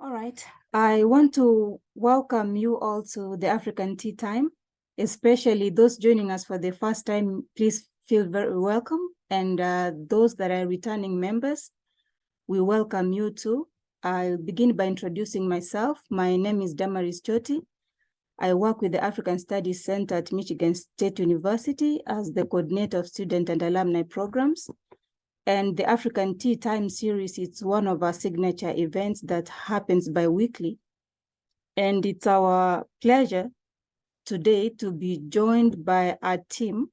All right. I want to welcome you all to the African Tea Time, especially those joining us for the first time. Please feel very welcome. And those that are returning members, we welcome you too. I'll begin by introducing myself. My name is Damaris Choti. I work with the African Studies Center at Michigan State University as the coordinator of student and alumni programs. And the African Tea Time series, it's one of our signature events that happens bi-weekly. And it's our pleasure today to be joined by a team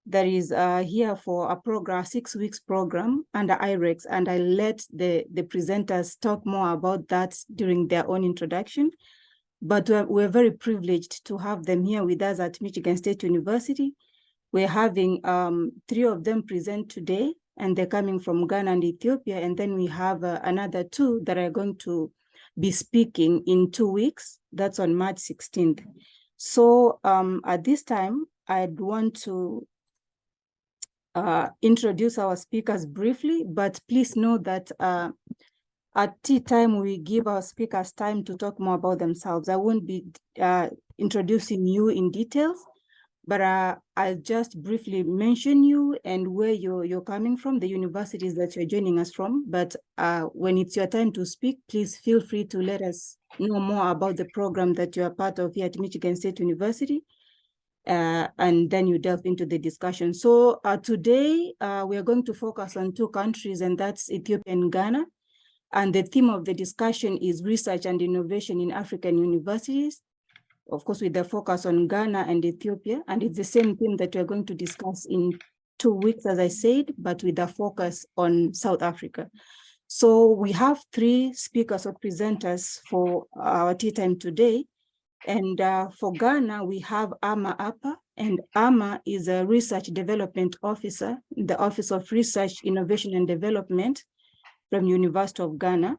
that is here for a program, 6 weeks program under IREX. And I let the presenters talk more about that during their own introduction. But we're very privileged to have them here with us at Michigan State University. We're having 3 of them present today, and they're coming from Ghana and Ethiopia. And then we have another 2 that are going to be speaking in 2 weeks. That's on March 16th. So at this time, I'd want to introduce our speakers briefly, but please know that at tea time, we give our speakers time to talk more about themselves. I won't be introducing you in details, but I'll just briefly mention you and where you're coming from, the universities that you're joining us from. But when it's your time to speak, please feel free to let us know more about the program that you're part of here at Michigan State University. And then you delve into the discussion. So today, we are going to focus on 2 countries, and that's Ethiopia and Ghana. And the theme of the discussion is research and innovation in African universities, of course, with the focus on Ghana and Ethiopia. And it's the same theme that we're going to discuss in 2 weeks, as I said, but with a focus on South Africa. So we have 3 speakers or presenters for our tea time today. And for Ghana, we have Amma Appah, and Amma is a research development officer in the Office of Research, Innovation and Development from University of Ghana.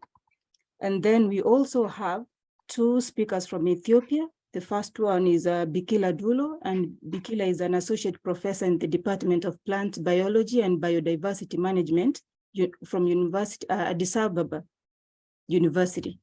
And then we also have 2 speakers from Ethiopia. The first one is Bikila Dulo, and Bikila is an associate professor in the Department of Plant Biology and Biodiversity Management from Addis Ababa University.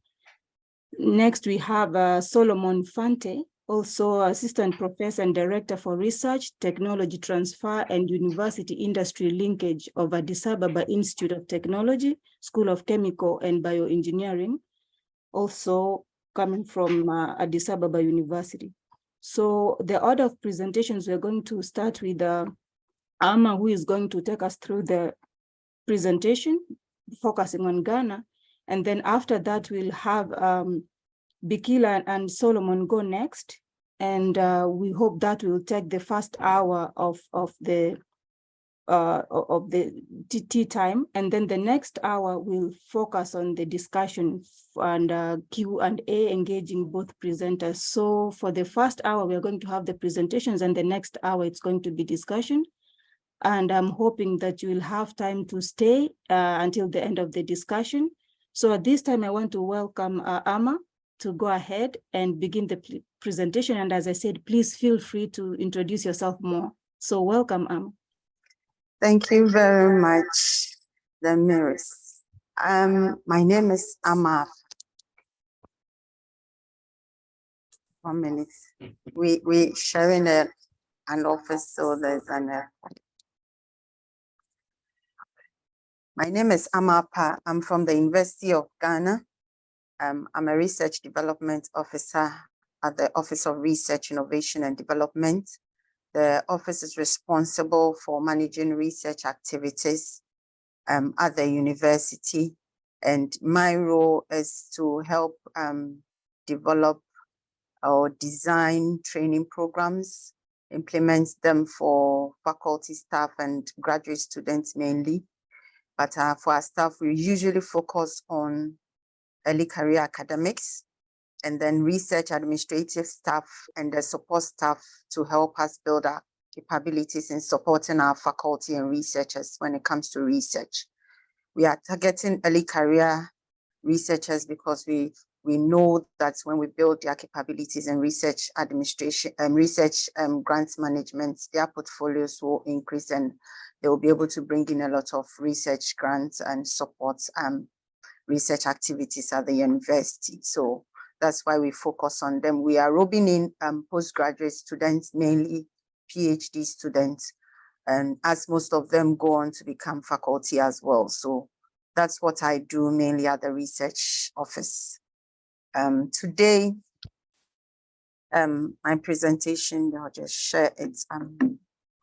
Next, we have Solomon Fante, also assistant professor and director for research, technology transfer, and university industry linkage of Addis Ababa Institute of Technology, School of Chemical and Bioengineering, also coming from Addis Ababa University. So the order of presentations, we're going to start with Amma, who is going to take us through the presentation, focusing on Ghana. And then after that, we'll have Bikila and Solomon go next. And we hope that will take the first hour of the tea time. And then the next hour will focus on the discussion and Q&A, engaging both presenters. So for the first hour, we're going to have the presentations, and the next hour, it's going to be discussion. And I'm hoping that you will have time to stay until the end of the discussion. So at this time, I want to welcome Amma to go ahead and begin the presentation. And as I said, please feel free to introduce yourself more. So welcome, Amma. Thank you very much, Damaris. My name is Amma. 1 minute. We sharing an office, so there's an. My name is Amma. I'm from the University of Ghana. I'm a research development officer at the Office of Research, Innovation and Development. The office is responsible for managing research activities at the university. And my role is to help develop or design training programs, implement them for faculty, staff, and graduate students mainly. But for our staff, we usually focus on early career academics, and then research administrative staff and the support staff to help us build our capabilities in supporting our faculty and researchers when it comes to research. We are targeting early career researchers because we know that when we build their capabilities in research administration and research grants management, their portfolios will increase and they will be able to bring in a lot of research grants and support research activities at the university. So that's why we focus on them. We are roping in postgraduate students, mainly PhD students, and as most of them go on to become faculty as well. So that's what I do mainly at the research office. Today, my presentation, I'll just share it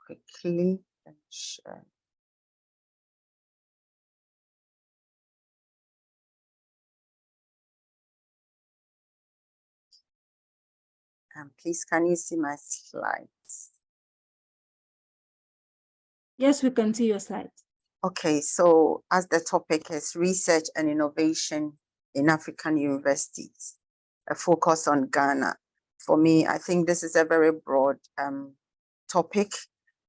quickly and share. Please, can you see my slides? Yes, we can see your slides. Okay, so as the topic is research and innovation in African universities, a focus on Ghana. For me, I think this is a very broad topic,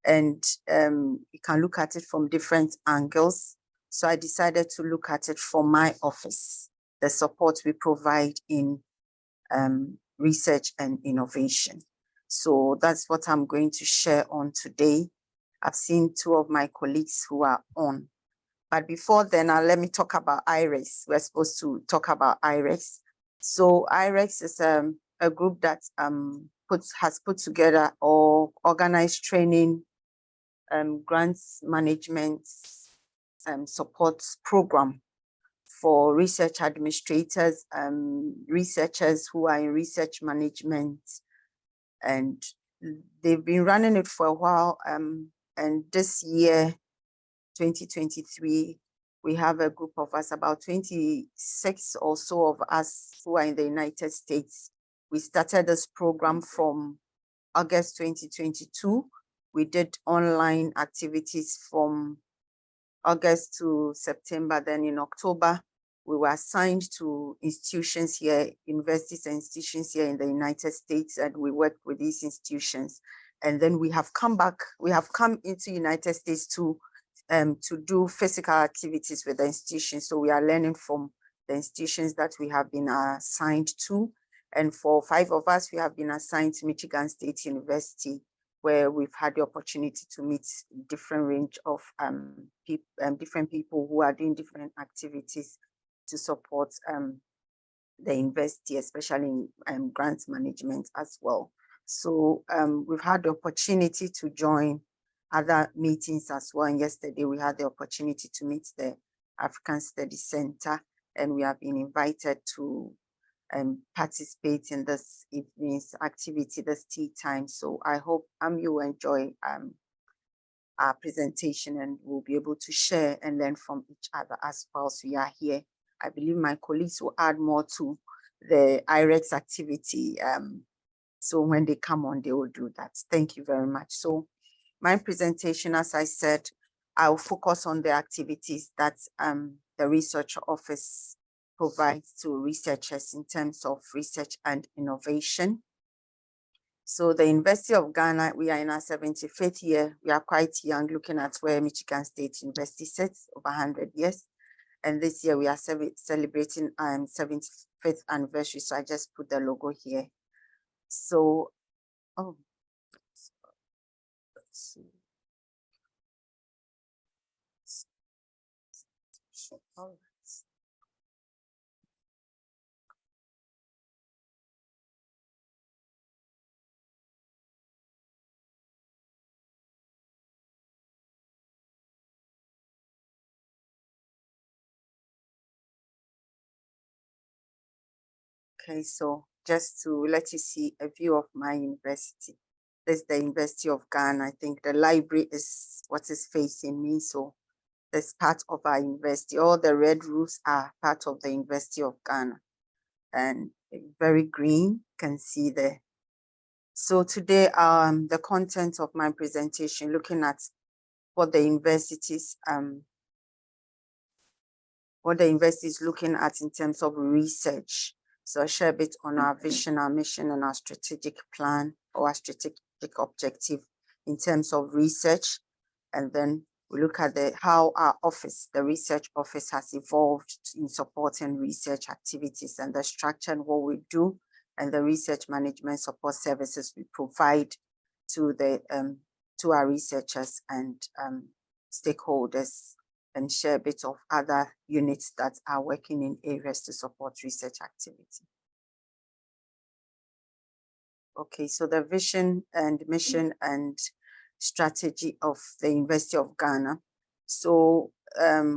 and you can look at it from different angles. So I decided to look at it from my office, the support we provide in research and innovation. So that's what I'm going to share on today. I've seen two of my colleagues who are on. But before then, let me talk about IREX. We're supposed to talk about IREX. So IREX is a group that has put together or organized training, grants management, support program for research administrators, researchers who are in research management, and they've been running it for a while. And this year, 2023, we have a group of us, about 26 or so of us who are in the United States. We started this program from August 2022. We did online activities from August to September. Then in October, we were assigned to institutions here, universities and institutions here in the United States, and we worked with these institutions. And then we have come back, we have come into United States to do physical activities with the institutions. So we are learning from the institutions that we have been assigned to. And for 5 of us, we have been assigned to Michigan State University, where we've had the opportunity to meet different range of different people who are doing different activities to support the university, especially in grants management as well. So we've had the opportunity to join other meetings as well. And yesterday we had the opportunity to meet the African Studies Center, and we have been invited to participate in this evening's activity, this tea time. So I hope you will enjoy our presentation, and we'll be able to share and learn from each other as well. So we are here. I believe my colleagues will add more to the IREX activity. So when they come on, they will do that. Thank you very much. So my presentation, as I said, I'll focus on the activities that the research office provides to researchers in terms of research and innovation. So the University of Ghana, we are in our 75th year. We are quite young, looking at where Michigan State University sits, over 100 years. And this year we are celebrating 75th anniversary. So I just put the logo here. So, let's see. All right. Okay, so just to let you see a view of my university. This is the University of Ghana. I think the library is what is facing me. So that's part of our university. All the red roofs are part of the University of Ghana. And very green, you can see there. So today, the content of my presentation, looking at what the university is looking at in terms of research. So I share a bit on our vision, our mission, and our strategic plan, or our strategic objective in terms of research. And then we look at how our office, the research office, has evolved in supporting research activities, and the structure and what we do, and the research management support services we provide to our researchers and stakeholders and share a bit of other units that are working in areas to support research activity. Okay, so the vision and mission and strategy of the University of Ghana. So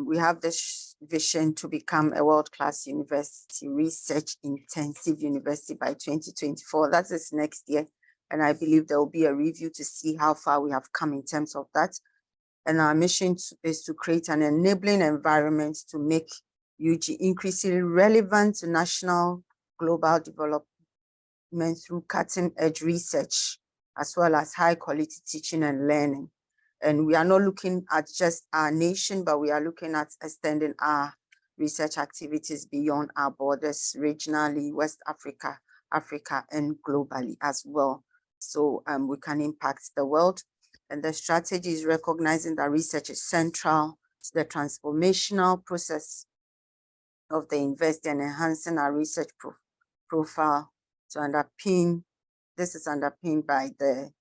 we have this vision to become a world-class university, research intensive university by 2024. That is next year. And I believe there will be a review to see how far we have come in terms of that. And our mission is to create an enabling environment to make UG increasingly relevant to national global development through cutting-edge research, as well as high-quality teaching and learning. And we are not looking at just our nation, but we are looking at extending our research activities beyond our borders, regionally, West Africa, Africa, and globally as well. So we can impact the world. And the strategy is recognizing that research is central to the transformational process of the university and enhancing our research profile to underpin. This is underpinned by the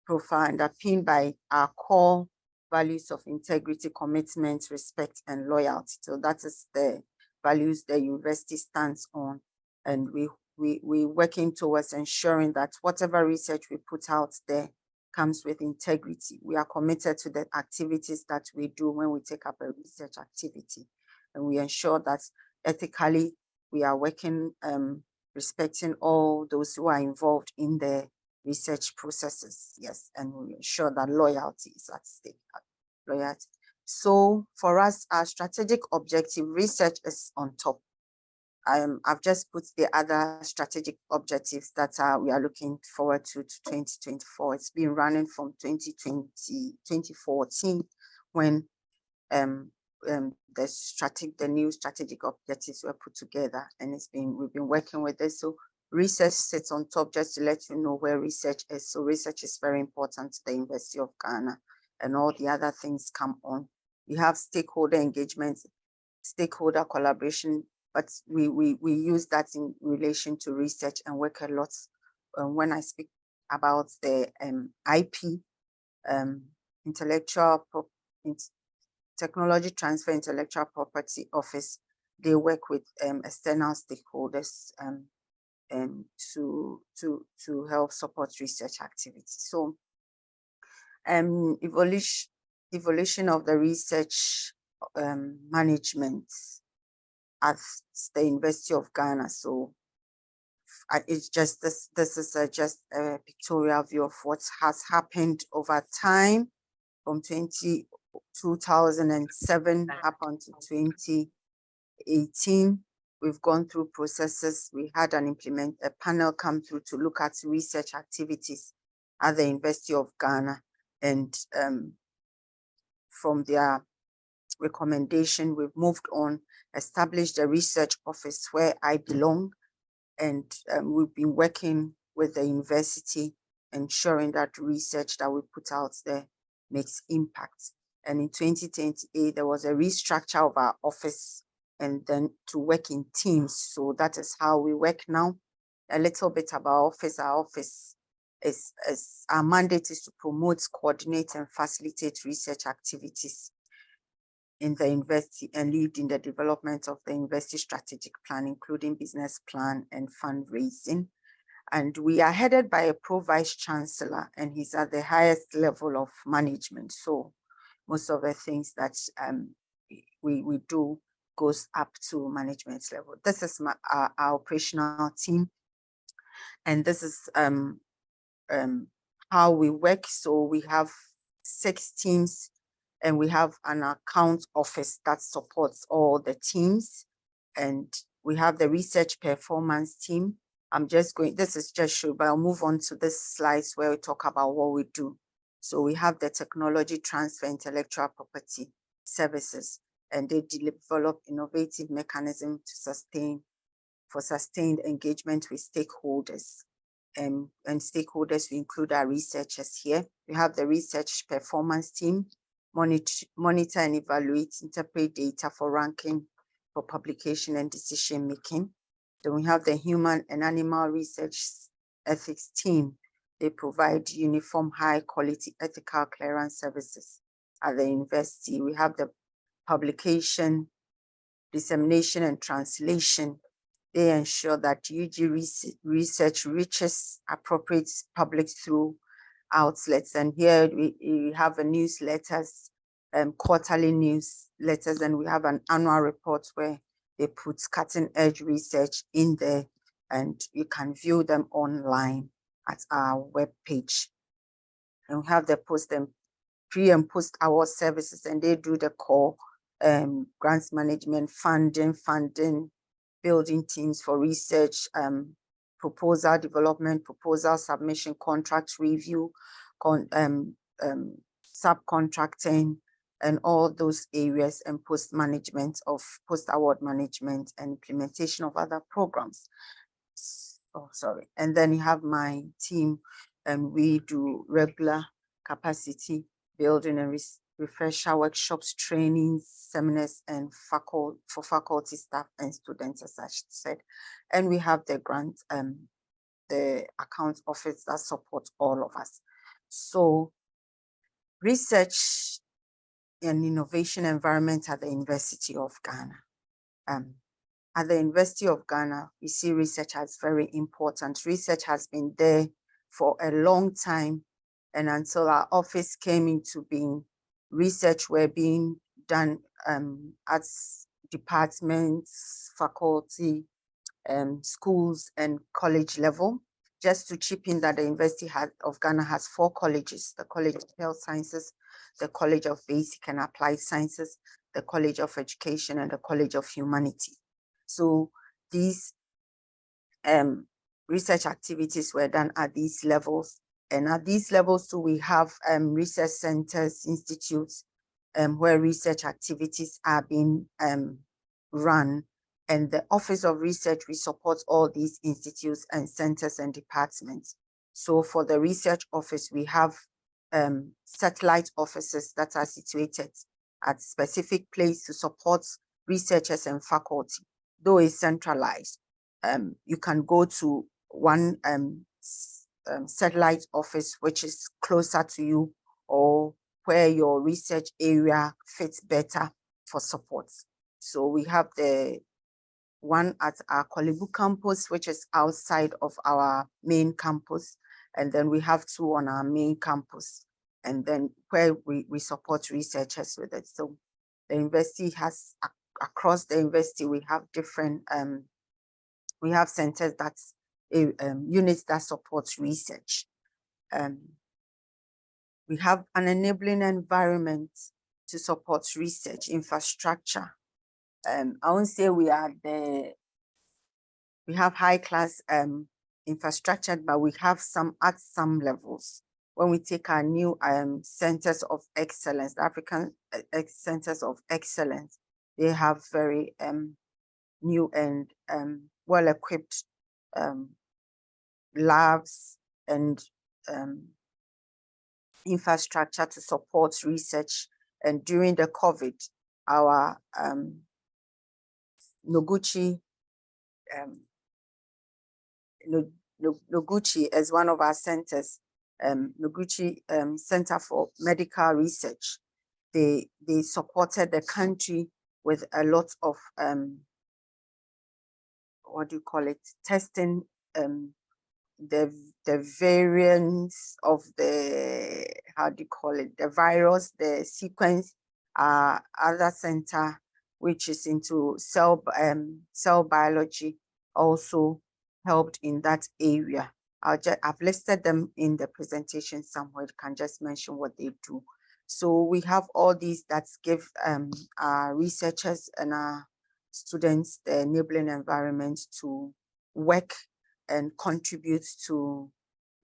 profile, underpinned by our core values of integrity, commitment, respect, and loyalty. So that is the values the university stands on. And we're working towards ensuring that whatever research we put out there comes with integrity. We are committed to the activities that we do when we take up a research activity. And we ensure that ethically we are working, respecting all those who are involved in the research processes. Yes, and we ensure that loyalty is at stake. Loyalty. So for us, our strategic objective, research is on top. I've just put the other strategic objectives that we are looking forward to 2024. It's been running from 2014 when the new strategic objectives were put together, and we've been working with this. So research sits on top, just to let you know where research is. So research is very important to the University of Ghana, and all the other things come on. We have stakeholder engagement, stakeholder collaboration, but we use that in relation to research and work a lot. When I speak about the IP, Technology Transfer Intellectual Property Office, they work with external stakeholders to help support research activities. So evolution of the research management at the University of Ghana. So it's just this is just a pictorial view of what has happened over time from 2007 up until 2018. We've gone through processes. We had a panel come through to look at research activities at the University of Ghana. And from their recommendation, we've moved on, established a research office where I belong. And we've been working with the university, ensuring that research that we put out there makes impact. And in 2028, there was a restructure of our office and then to work in teams. So that is how we work now. A little bit about our office. Our office is our mandate is to promote, coordinate, and facilitate research activities in the university and lead in the development of the university strategic plan, including business plan and fundraising. And we are headed by a pro-vice chancellor, and he's at the highest level of management. So most of the things that we do goes up to management level. This is our operational team, and this is how we work. So we have 6 teams, and we have an account office that supports all the teams. And we have the research performance team. This is just show, but I'll move on to this slides where we talk about what we do. So we have the technology transfer intellectual property services, and they develop innovative mechanisms to sustained engagement with stakeholders. And stakeholders, we include our researchers here. We have the research performance team, monitor and evaluate, interpret data for ranking, for publication and decision making. Then we have the human and animal research ethics team. They provide uniform, high quality ethical clearance services at the university. We have the publication, dissemination, and translation. They ensure that UG research reaches appropriate public through outlets. And here we have a newsletters, quarterly newsletters, and we have an annual report where they put cutting edge research in there, and you can view them online at our webpage. And we have the post and pre and post award services, and they do the core grants management, funding, building teams for research, proposal development, proposal submission, contract review, subcontracting, and all those areas, and post-award management and implementation of other programs. Oh, sorry. And then you have my team, and we do regular capacity building and refresher workshops, trainings, seminars, and for faculty, staff, and students, as I said. And we have the grant, the account office that supports all of us. So research and innovation environment at the University of Ghana. At the University of Ghana, we see research as very important. Research has been there for a long time, and until our office came into being, research were being done at departments, faculty, schools, and college level. Just to chip in that the University of Ghana has 4 colleges: the College of Health Sciences, the College of Basic and Applied Sciences, the College of Education, and the College of Humanity. So these research activities were done at these levels. And at these levels too, we have research centers, institutes, where research activities are being run. And the Office of Research, we support all these institutes and centers and departments. So for the research office, we have satellite offices that are situated at specific place to support researchers and faculty. Though it's centralized, you can go to one satellite office which is closer to you, or where your research area fits better for support. So we have the one at our Kolebu campus, which is outside of our main campus, and then we have 2 on our main campus, and then where we support researchers with it. So the university has, across the university, we have different we have centers that's units that support research. We have an enabling environment to support research infrastructure. I won't say we have high class infrastructure, but we have some at some levels. When we take our new centers of excellence, the African centers of excellence, they have very new and well-equipped labs and infrastructure to support research. And during the COVID, our Noguchi as one of our centers, Noguchi Center for Medical Research, they supported the country with a lot of testing the variants of the, the virus, the sequence. Other center, which is into cell biology, also helped in that area. I've listed them in the presentation somewhere. You can just mention what they do. So we have all these that give our researchers and our students the enabling environment to work and contribute to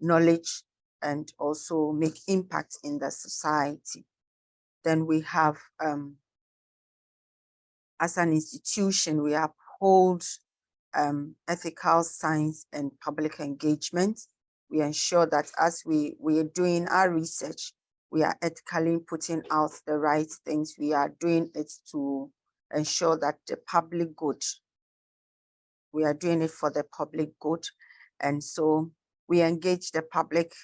knowledge and also make impact in the society. Then we have, as an institution, we uphold ethical science and public engagement. We ensure that as we are doing our research, we are ethically putting out the right things. We are doing it to ensure that the public good, we are doing it for the public good. And so we engage the public.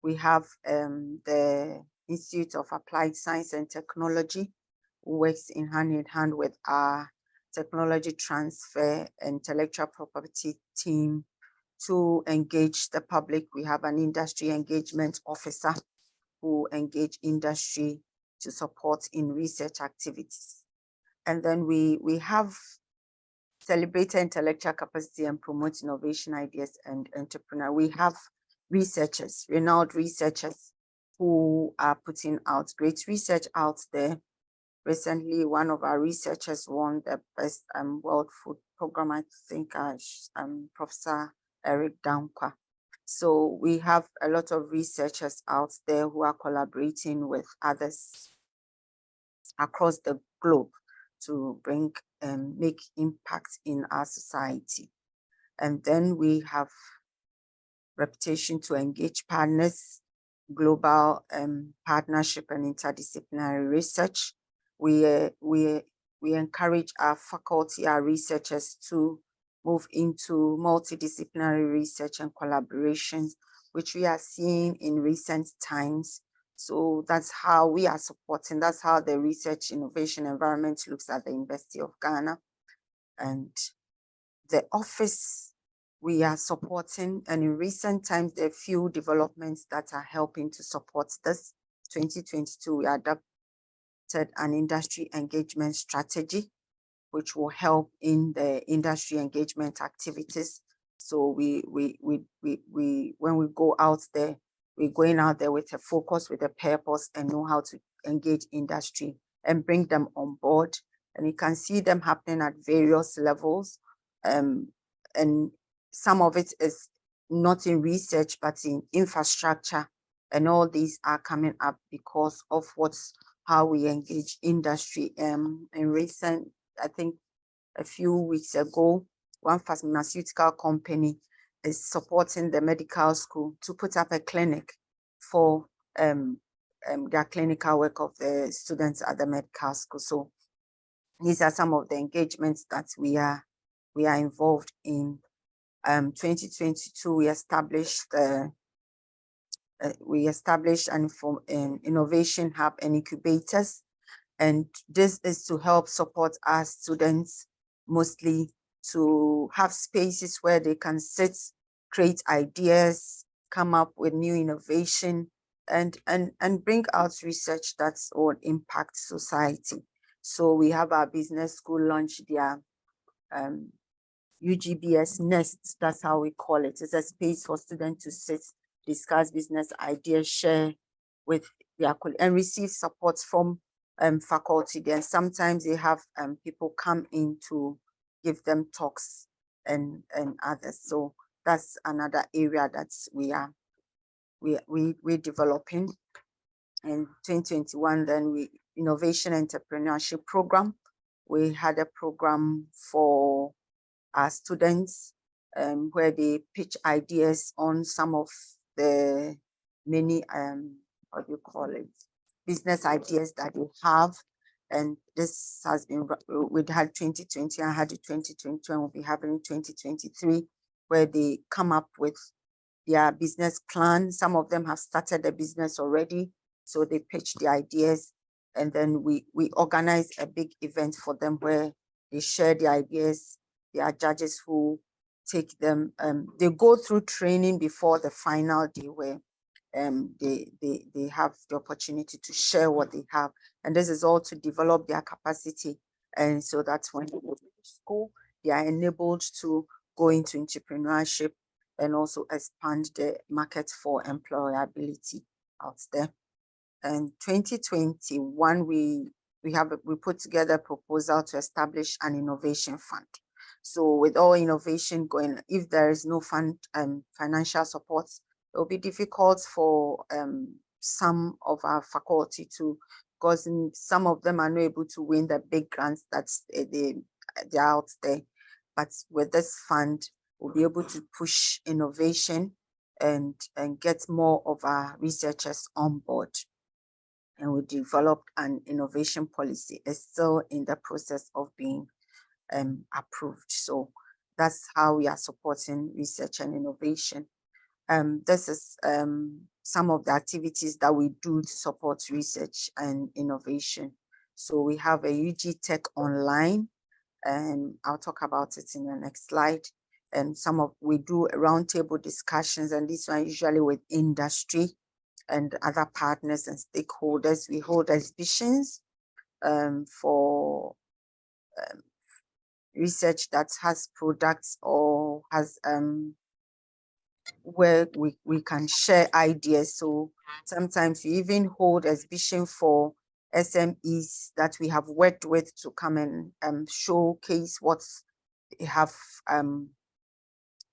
We have the Institute of Applied Science and Technology, who works in hand with our technology transfer and intellectual property team to engage the public. We have an industry engagement officer who engage industry to support in research activities. And then we have celebrated intellectual capacity and promote innovation ideas and entrepreneur. We have researchers, renowned researchers who are putting out great research out there. Recently, one of our researchers won the best World Food Program, I think, Professor Eric Dankwa. So we have a lot of researchers out there who are collaborating with others across the globe to bring and make impact in our society. And then we have reputation to engage partners, global partnership and interdisciplinary research. We encourage our faculty, our researchers to move into multidisciplinary research and collaborations, which we are seeing in recent times. So that's how we are supporting, that's how the research innovation environment looks at the University of Ghana. And the office we are supporting, and in recent times, there are few developments that are helping to support this. 2022, we adopted an industry engagement strategy, which will help in the industry engagement activities. So when we go out there, we're going out there with a focus, with a purpose, and know how to engage industry and bring them on board. And you can see them happening at various levels. And some of it is not in research, but in infrastructure. And all these are coming up because of how we engage industry. In recent, I think a few weeks ago, one pharmaceutical company is supporting the medical school to put up a clinic for their clinical work of the students at the medical school. So these are some of the engagements that we are involved in. 2022, we established an innovation hub and incubators, and this is to help support our students, mostly to have spaces where they can sit, create ideas, come up with new innovation, and bring out research that's will impact society. So we have our business school launch their UGBS Nest, that's how we call it. It's a space for students to sit, discuss business ideas, share with their colleagues, and receive support from faculty. Then sometimes they have people come in to give them talks and others. So that's another area that we're developing. In 2021, then we innovation entrepreneurship program. We had a program for our students where they pitch ideas on some of the many what do you call it, business ideas that they have. And this has been, we had 2020, I had it 2022, and we'll be having 2023, where they come up with their business plan. Some of them have started a business already, so they pitch the ideas, and then we organize a big event for them where they share the ideas. There are judges who take them, they go through training before the final day, where they have the opportunity to share what they have. And this is all to develop their capacity. And so that's when they go to school, they are enabled to go into entrepreneurship and also expand the market for employability out there. And 2021, we put together a proposal to establish an innovation fund. So with all innovation going, if there is no fund financial support, it will be difficult for some of our faculty to, because some of them are not able to win the big grants that's they're out there. But with this fund, we'll be able to push innovation and get more of our researchers on board. And we developed an innovation policy. It's still in the process of being approved. So that's how we are supporting research and innovation. This is some of the activities that we do to support research and innovation. So we have a UG Tech Online, and I'll talk about it in the next slide. And we do roundtable discussions, and this one usually with industry and other partners and stakeholders. We hold exhibitions for research that has products or has where we can share ideas. So sometimes we even hold exhibition for SMEs that we have worked with to come and showcase what they have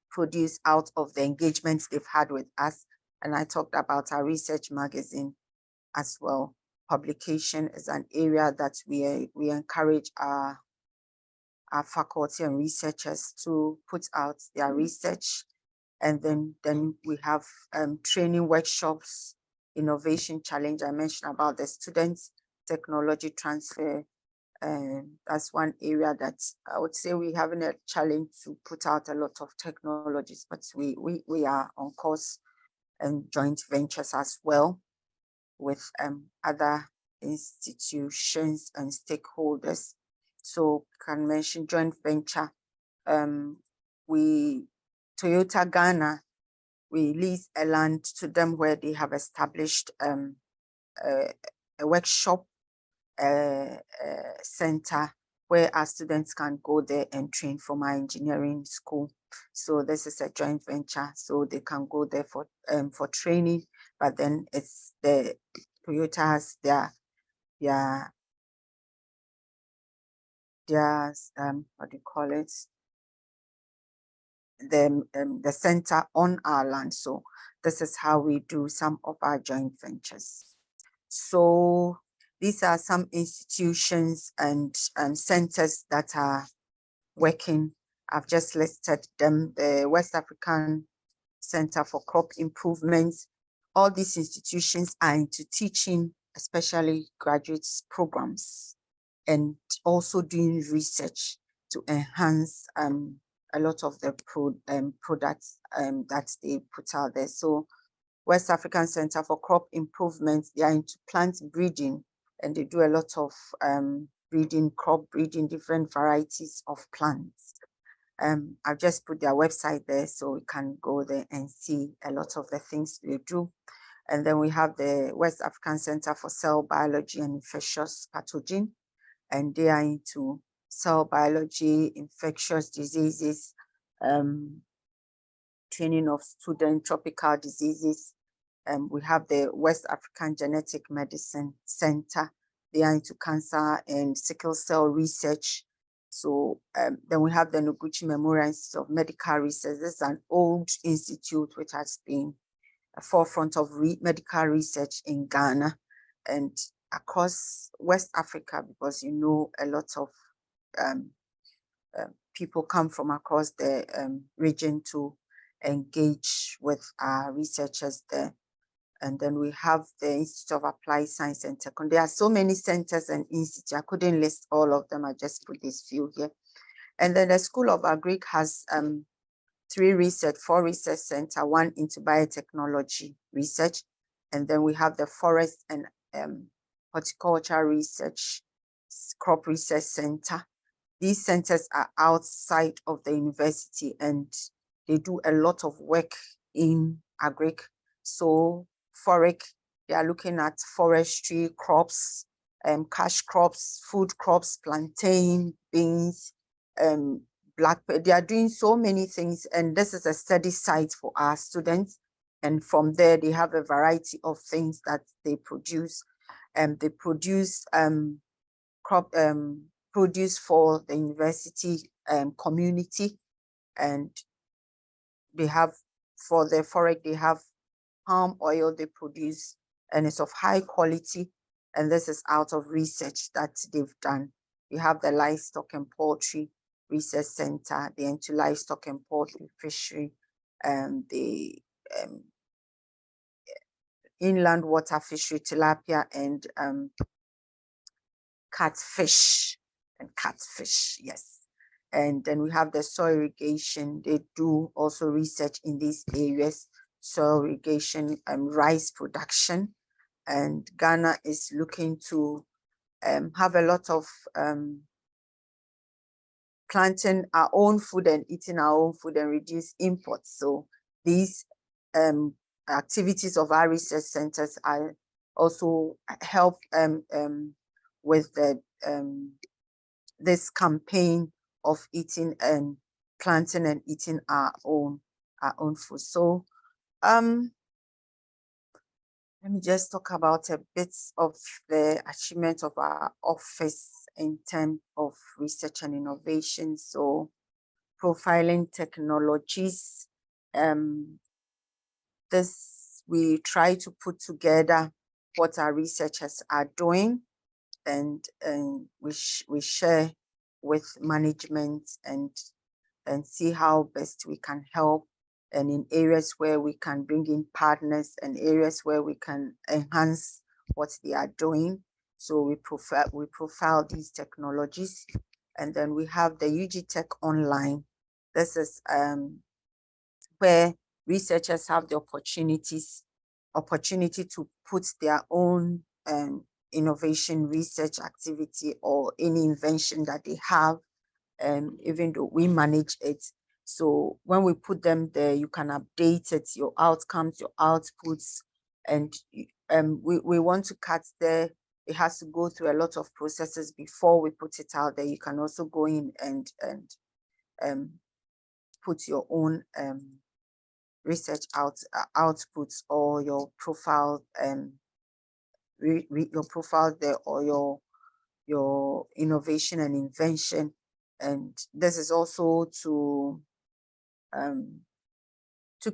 produced out of the engagements they've had with us. And I talked about our research magazine as well. Publication is an area that we encourage our faculty and researchers to put out their research. And then we have training workshops, innovation challenge. I mentioned about the students, technology transfer. That's one area that I would say we're having a challenge to put out a lot of technologies, but we are on course and joint ventures as well with other institutions and stakeholders. So can mention joint venture. Toyota Ghana, we lease a land to them where they have established a workshop center where our students can go there and train from our engineering school. So this is a joint venture, so they can go there for training, but then it's the Toyota has their what do you call it? The center on our land. So this is how we do some of our joint ventures. So these are some institutions and centers that are working. I've just listed them. The West African Center for Crop Improvements. All these institutions are into teaching, especially graduates programs, and also doing research to enhance a lot of the products that they put out there. So West African Center for Crop Improvements, they are into plant breeding, and they do a lot of crop breeding, different varieties of plants. I've just put their website there so we can go there and see a lot of the things they do. And then we have the West African Center for Cell Biology and Infectious Pathogen, and they are into cell biology, infectious diseases, training of student tropical diseases. We have the West African Genetic Medicine Center. They are into cancer and sickle cell research. So then we have the Noguchi Memorial Institute of Medical Research. This is an old institute which has been a forefront of medical research in Ghana and across West Africa, because you know a lot of people come from across the region to engage with our researchers there. And then we have the Institute of Applied Science and Technology. There are so many centers and institutes. I couldn't list all of them. I just put these few here. And then the School of Agric has four research centers, one into biotechnology research. And then we have the Forest and Horticulture Research, Crop Research Center. These centers are outside of the university and they do a lot of work in agric. So FORIC, they are looking at forestry, crops, cash crops, food crops, plantain, beans, blackberry. They are doing so many things, and this is a study site for our students. And from there, they have a variety of things that they produce. They produce crop produce for the university community, and they have for the FORIC, they have palm oil they produce, and it's of high quality, and this is out of research that they've done. We have the Livestock and Poultry Research Center, the into livestock and poultry fishery, the inland water fishery, tilapia and catfish, yes. And then we have the soil irrigation. They do also research in these areas. soil irrigation, rice production. And Ghana is looking to have a lot of planting our own food and eating our own food and reduce imports. So these activities of our research centers are also help with the this campaign of eating and planting and eating our own food. So let me just talk about a bit of the achievement of our office in terms of research and innovation. So profiling technologies. This we try to put together what our researchers are doing, and we share with management and see how best we can help, and in areas where we can bring in partners and areas where we can enhance what they are doing. So we profile these technologies, and then we have the UG Tech Online. This is where researchers have the opportunity to put their own innovation research activity or any invention that they have, even though we manage it. So when we put them there, you can update it, your outcomes, your outputs, and we want to cut there. It has to go through a lot of processes before we put it out there. You can also go in and put your own research outputs or your profile, your profile there, or your innovation and invention. And this is also to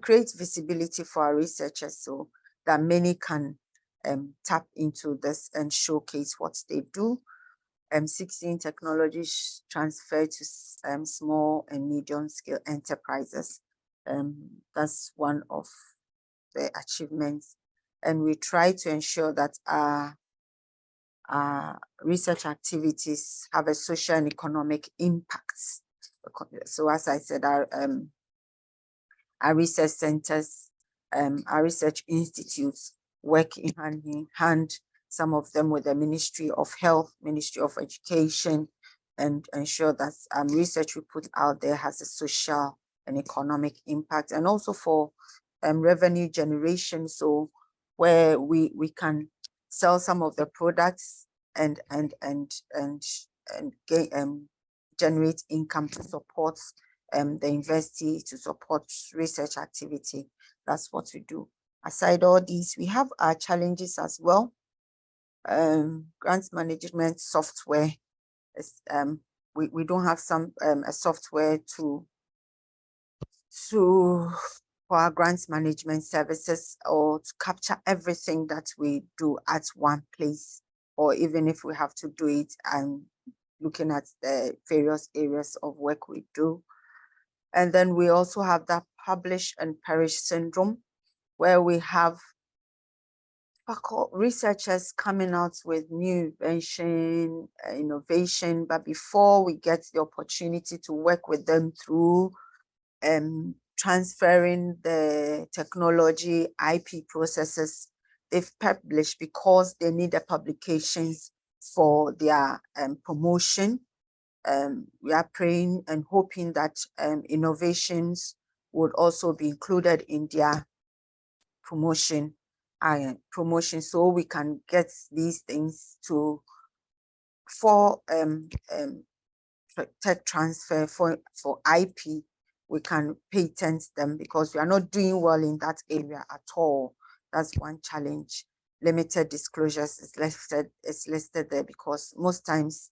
create visibility for our researchers so that many can tap into this and showcase what they do. 16 technologies transfer to small and medium scale enterprises. That's one of the achievements. And we try to ensure that our research activities have a social and economic impact. So as I said, our research centers, our research institutes work hand in hand, some of them with the Ministry of Health, Ministry of Education, and ensure that research we put out there has a social and economic impact, and also for revenue generation. So where we can sell some of the products and generate income to support the university, to support research activity. That's what we do. Aside all these, we have our challenges as well. Grants management software is, we don't have a software for our grants management services, or to capture everything that we do at one place, or even if we have to do it and looking at the various areas of work we do. And then we also have that publish and perish syndrome, where we have researchers coming out with new innovation, but before we get the opportunity to work with them through transferring the technology IP processes, they've published because they need the publications for their promotion. We are praying and hoping that innovations would also be included in their promotion, so we can get these things for tech transfer, for IP. We can patent them because we are not doing well in that area at all. That's one challenge. Limited disclosures is listed there because most times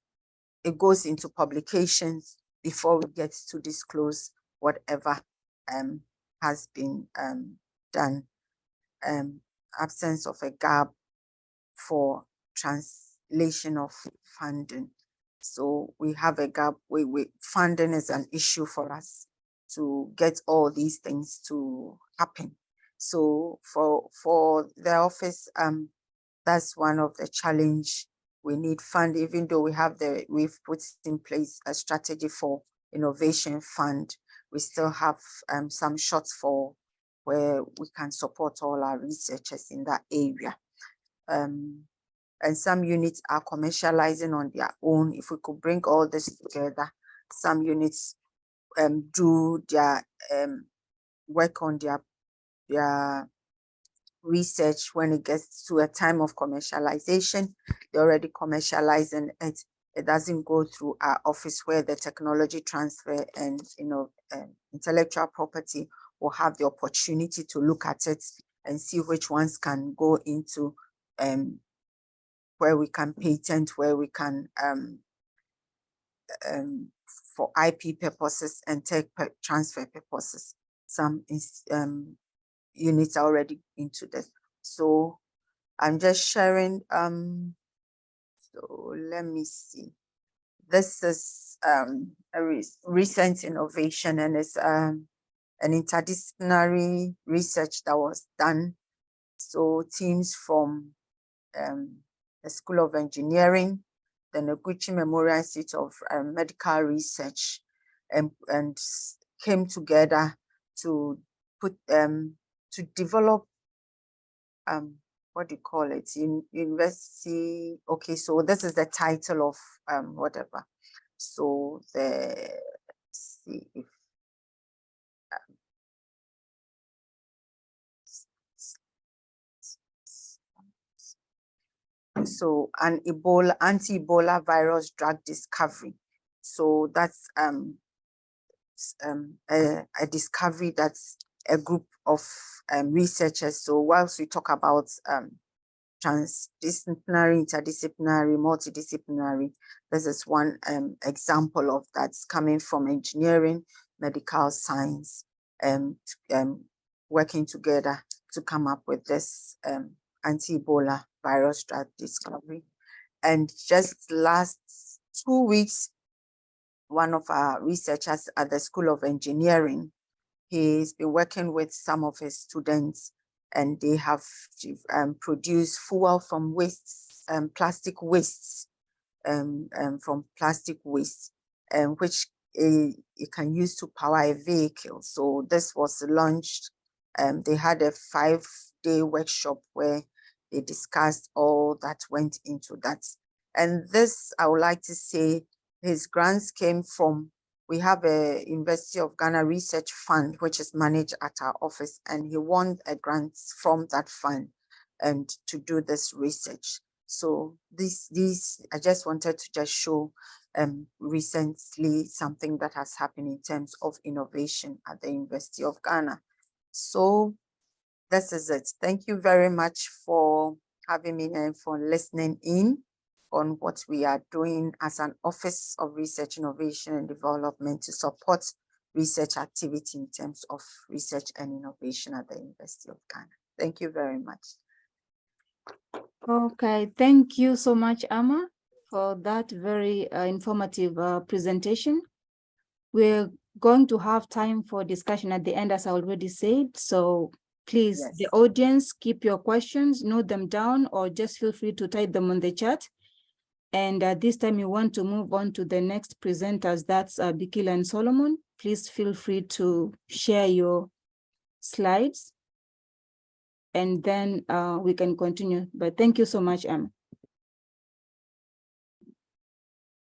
it goes into publications before we get to disclose whatever has been done. Absence of a gap for translation of funding. So we have a gap. Funding is an issue for us to get all these things to happen. So for the office, that's one of the challenge. We need fund, even though we've put in place a strategy for innovation fund. We still have some shortfall where we can support all our researchers in that area. And some units are commercializing on their own. If we could bring all this together, some units do their work on their research. When it gets to a time of commercialization, they're already commercializing it. It doesn't go through our office, where the technology transfer and intellectual property will have the opportunity to look at it and see which ones can go into where we can patent, where we can for IP purposes and tech transfer purposes. Some units are already into this. So I'm just sharing. So let me see. This is a recent innovation, and it's an interdisciplinary research that was done. So teams from the School of Engineering, the Noguchi Memorial Institute of Medical Research, and came together to put to develop what do you call it, in university. Okay, so this is the title of whatever. So let's see if so an anti-Ebola virus drug discovery. So that's a discovery that's a group of researchers. So whilst we talk about transdisciplinary, interdisciplinary, multidisciplinary, this is one example of that's coming from engineering, medical science, and working together to come up with this anti-Ebola virus drug discovery. And just last 2 weeks, one of our researchers at the School of Engineering, he's been working with some of his students, and they have produced fuel from wastes, plastic wastes, from plastic waste, which you can use to power a vehicle. So this was launched. They had a 5-day workshop where they discussed all that went into that. And this, I would like to say, his grants came from, we have a University of Ghana Research Fund, which is managed at our office, and he won a grant from that fund and to do this research. So these I just wanted to just show recently something that has happened in terms of innovation at the University of Ghana. So this is it. Thank you very much for having me and for listening in on what we are doing as an Office of Research, Innovation and Development to support research activity in terms of research and innovation at the University of Ghana. Thank you very much. Okay, thank you so much, Amma, for that very informative presentation. We're going to have time for discussion at the end, as I already said. So please, Yes. the audience, keep your questions, note them down, or just feel free to type them on the chat. And at this time, you want to move on to the next presenters, that's Bikila and Solomon. Please feel free to share your slides, and then we can continue. But thank you so much, Amma.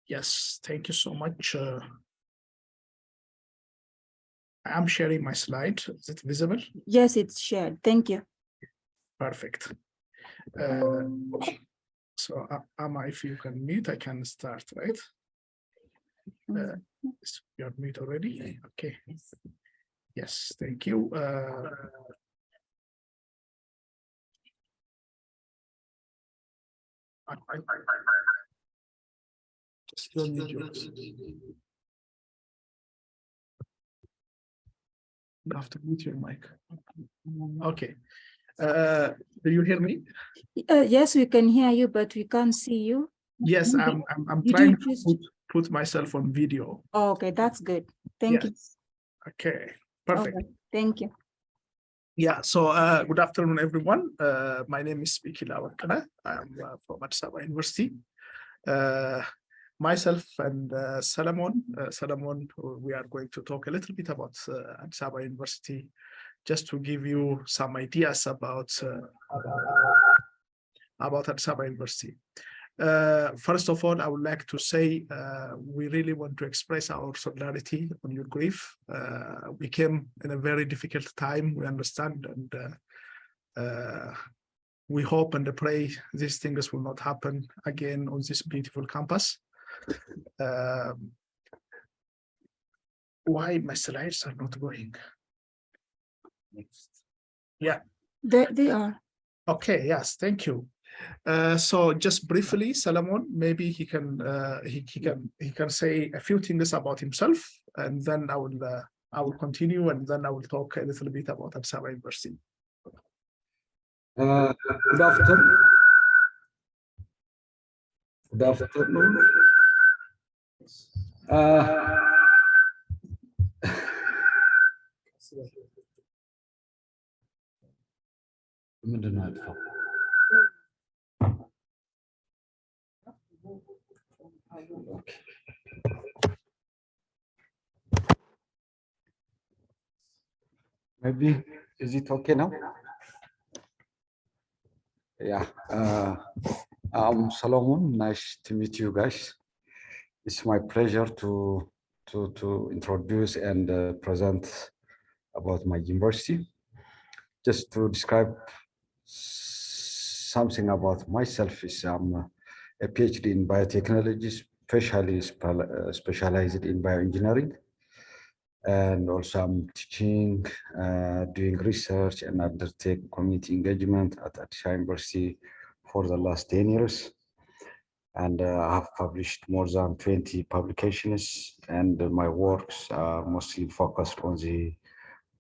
Yes, thank you so much. I'm sharing my slide. Is it visible? Yes, it's shared. Thank you. Perfect. So Amma, if you can mute, I can start, right? You're mute already? Okay. Yes, thank you. Just don't mute yours. You have to mute your mic. Okay. Do you hear me? Yes, we can hear you, but we can't see you. Yes, I'm trying to put myself on video. Oh, okay, that's good. Thank you. Okay, perfect. Okay, thank you. Yeah, so good afternoon, everyone. My name is Bikila. I'm from Addis Ababa University. Myself and Solomon, we are going to talk a little bit about Addis Ababa University just to give you some ideas about Addis Ababa University. First of all, I would like to say we really want to express our solidarity on your grief. We came in a very difficult time, we understand, and we hope and pray these things will not happen again on this beautiful campus. Why my slides are not going? Next. Yeah. They are. Okay, yes, thank you. So just briefly, Solomon, maybe he can say a few things about himself, and then I will continue, and then I will talk a little bit about Addis Ababa University. Good afternoon. Good afternoon. Okay. Maybe, is it okay now? Yeah, I'm Solomon. Nice to meet you guys. It's my pleasure to introduce and present about my university. Just to describe something about myself, is I'm a PhD in biotechnology, specialized in bioengineering. And also I'm teaching, doing research and undertake community engagement at Addis Ababa University for the last 10 years. And I have published more than 20 publications, and my works are mostly focused on the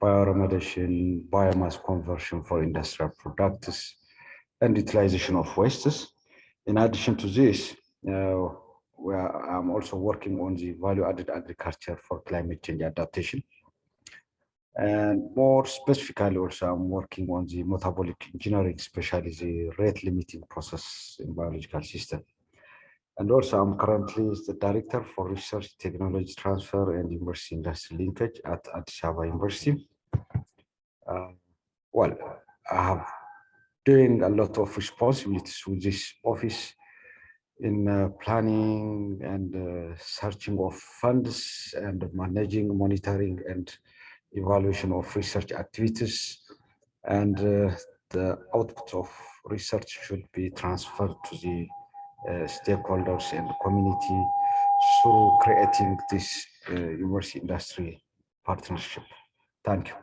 bioremediation, biomass conversion for industrial products, and utilization of wastes. In addition to this, I'm also working on the value-added agriculture for climate change adaptation. And more specifically, also, I'm working on the metabolic engineering, especially the rate-limiting process in biological system. And also, I'm currently the director for research, technology transfer, and university industry linkage at Addis Ababa University. Well, I have doing a lot of responsibilities with this office in planning and searching of funds and managing, monitoring, and evaluation of research activities. And the output of research should be transferred to the stakeholders and the community through creating this university industry partnership. Thank you.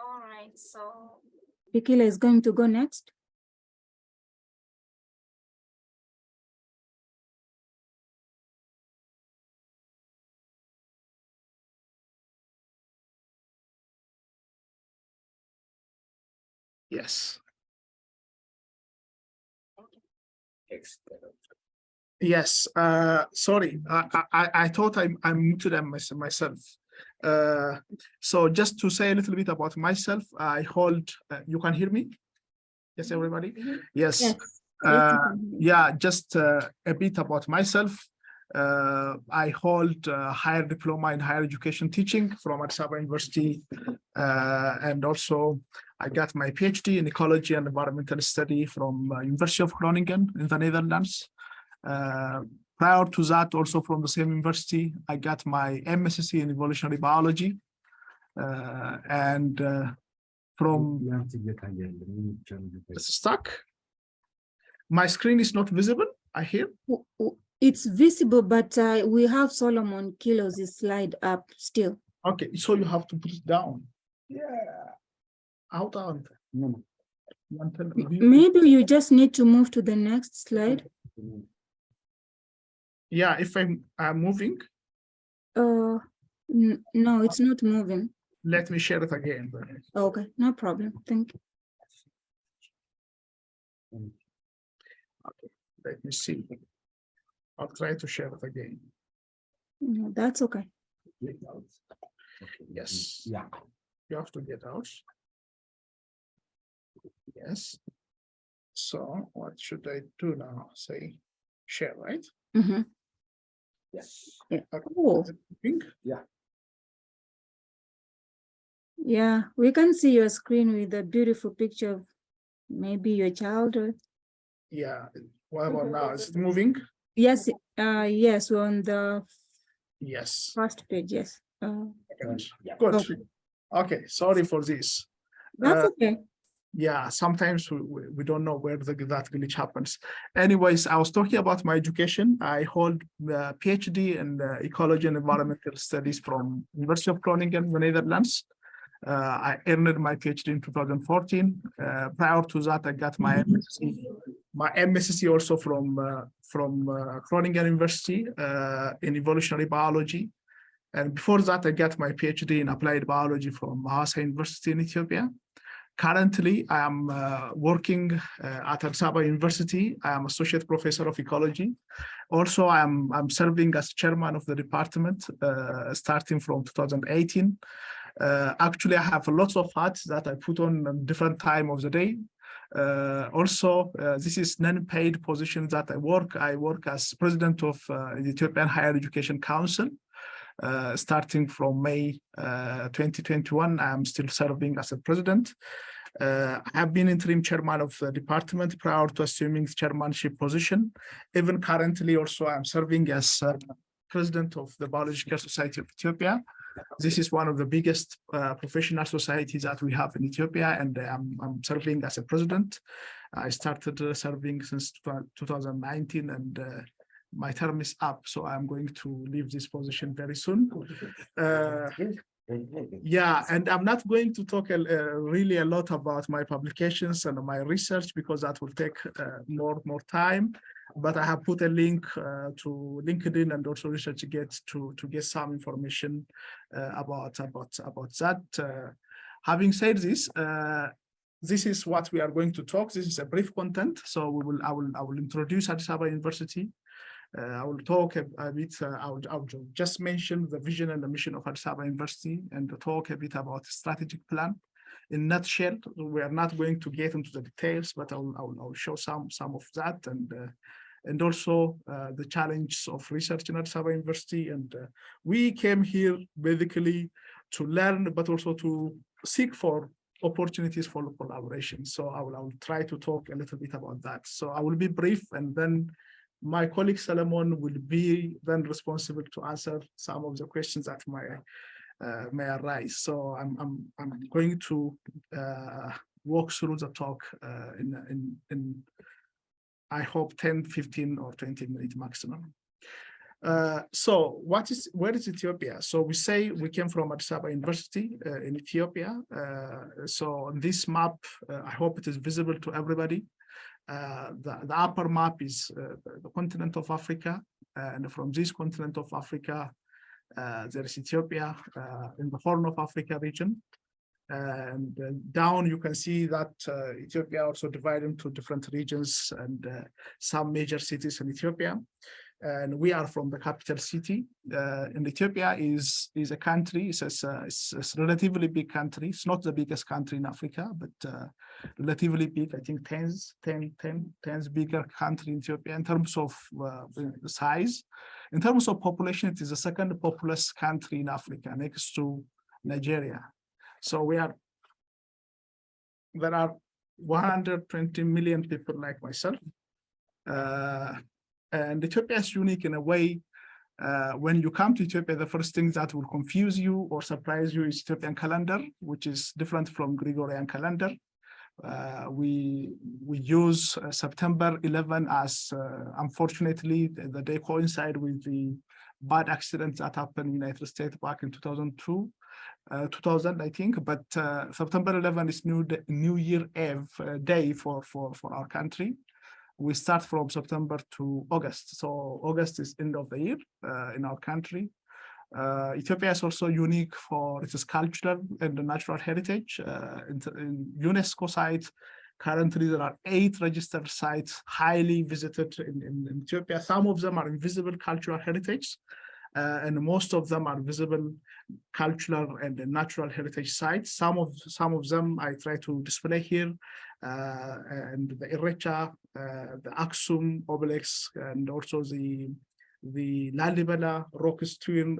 All right, so Bikila is going to go next. Yes. Yes. Sorry, I thought I muted them myself. So just to say a little bit about myself, I hold. You can hear me? Yes, everybody. Yes. Yeah. Just a bit about myself. I hold a higher diploma in higher education teaching from Addis Ababa University, and also I got my PhD in ecology and environmental study from University of Groningen in the Netherlands. Prior to that, also from the same university, I got my MSc in evolutionary biology, and from it's stuck. My screen is not visible. I hear. It's visible, but we have Solomon Kilo's slide up still. Okay, so you have to put it down. Yeah. Out on. No. Maybe you just need to move to the next slide. Yeah, if I'm moving. No, it's not moving. let me share it again. Okay, no problem. Thank you. Let me see. I'll try to share it again. No, that's okay. Yes. Yeah. You have to get out. Yes. So what should I do now? Say share, right? Mhm. Yes. Yeah. Okay. Oh, Pink? yeah, we can see your screen with a beautiful picture of maybe your child. Or... Yeah. What about now? Is it moving? Yes, yes, we're on the Yes. first page. Yes. Good. Okay. Okay. Sorry for this. That's okay. Yeah, sometimes we don't know where that glitch happens. Anyways, I was talking about my education. I hold a PhD in ecology and environmental studies from University of Groningen, the Netherlands. I earned my PhD in 2014. Prior to that, I got my MSc also from Groningen University in evolutionary biology. And before that, I got my PhD in applied biology from Hasa University in Ethiopia. Currently, I am working at Appah University. I am associate professor of ecology. Also, I'm serving as chairman of the department starting from 2018. Actually, I have lots of hats that I put on different time of the day. This is non-paid position that I work. I work as president of the Ethiopian Higher Education Council. Starting from May 2021, I'm still serving as a president. I have been interim chairman of the department prior to assuming the chairmanship position. Even currently, also, I'm serving as president of the Biological Society of Ethiopia. This is one of the biggest professional societies that we have in Ethiopia, and I'm serving as a president. I started serving since 2019, and my term is up, so I'm going to leave this position very soon. Yeah, and I'm not going to talk really a lot about my publications and my research because that will take more time. But I have put a link to LinkedIn and also ResearchGate to get some information about that. Having said this, this is what we are going to talk. This is a brief content, so I will introduce Addis Ababa University. I will talk a bit, I'll just mention the vision and the mission of Addis Ababa University and talk a bit about the strategic plan. In a nutshell, we are not going to get into the details, but I'll show some of that and also the challenges of research in Addis Ababa University. And we came here basically to learn, but also to seek for opportunities for collaboration. So I will try to talk a little bit about that. So I will be brief, and then my colleague Solomon will be then responsible to answer some of the questions that may arise. So I'm going to walk through the talk in I hope 10, 15, or 20 minutes maximum. So where is Ethiopia? So we say we came from Addis Ababa University in Ethiopia. So on this map, I hope it is visible to everybody. The upper map is the continent of Africa, and from this continent of Africa, there is Ethiopia in the Horn of Africa region. And down you can see that Ethiopia also divided into different regions and some major cities in Ethiopia. And we are from the capital city. And Ethiopia is a country, it's a relatively big country. It's not the biggest country in Africa, but relatively big. I think 10 bigger country in Ethiopia in terms of the size. In terms of population, it is the second populous country in Africa next to Nigeria. So there are 120 million people like myself. And Ethiopia is unique in a way. When you come to Ethiopia, the first thing that will confuse you or surprise you is Ethiopian calendar, which is different from Gregorian calendar. We use September 11 as, unfortunately, the day coincide with the bad accident that happened in the United States back in 2000, I think. But September 11 is New Year Eve day for our country. We start from September to August. So August is end of the year in our country. Ethiopia is also unique for its cultural and natural heritage. In UNESCO site, currently there are 8 registered sites highly visited in Ethiopia. Some of them are invisible cultural heritage, and most of them are visible cultural and natural heritage sites. Some of them I try to display here, and the Irrecha, the Aksum obelisk, and also the Lalibela rock stone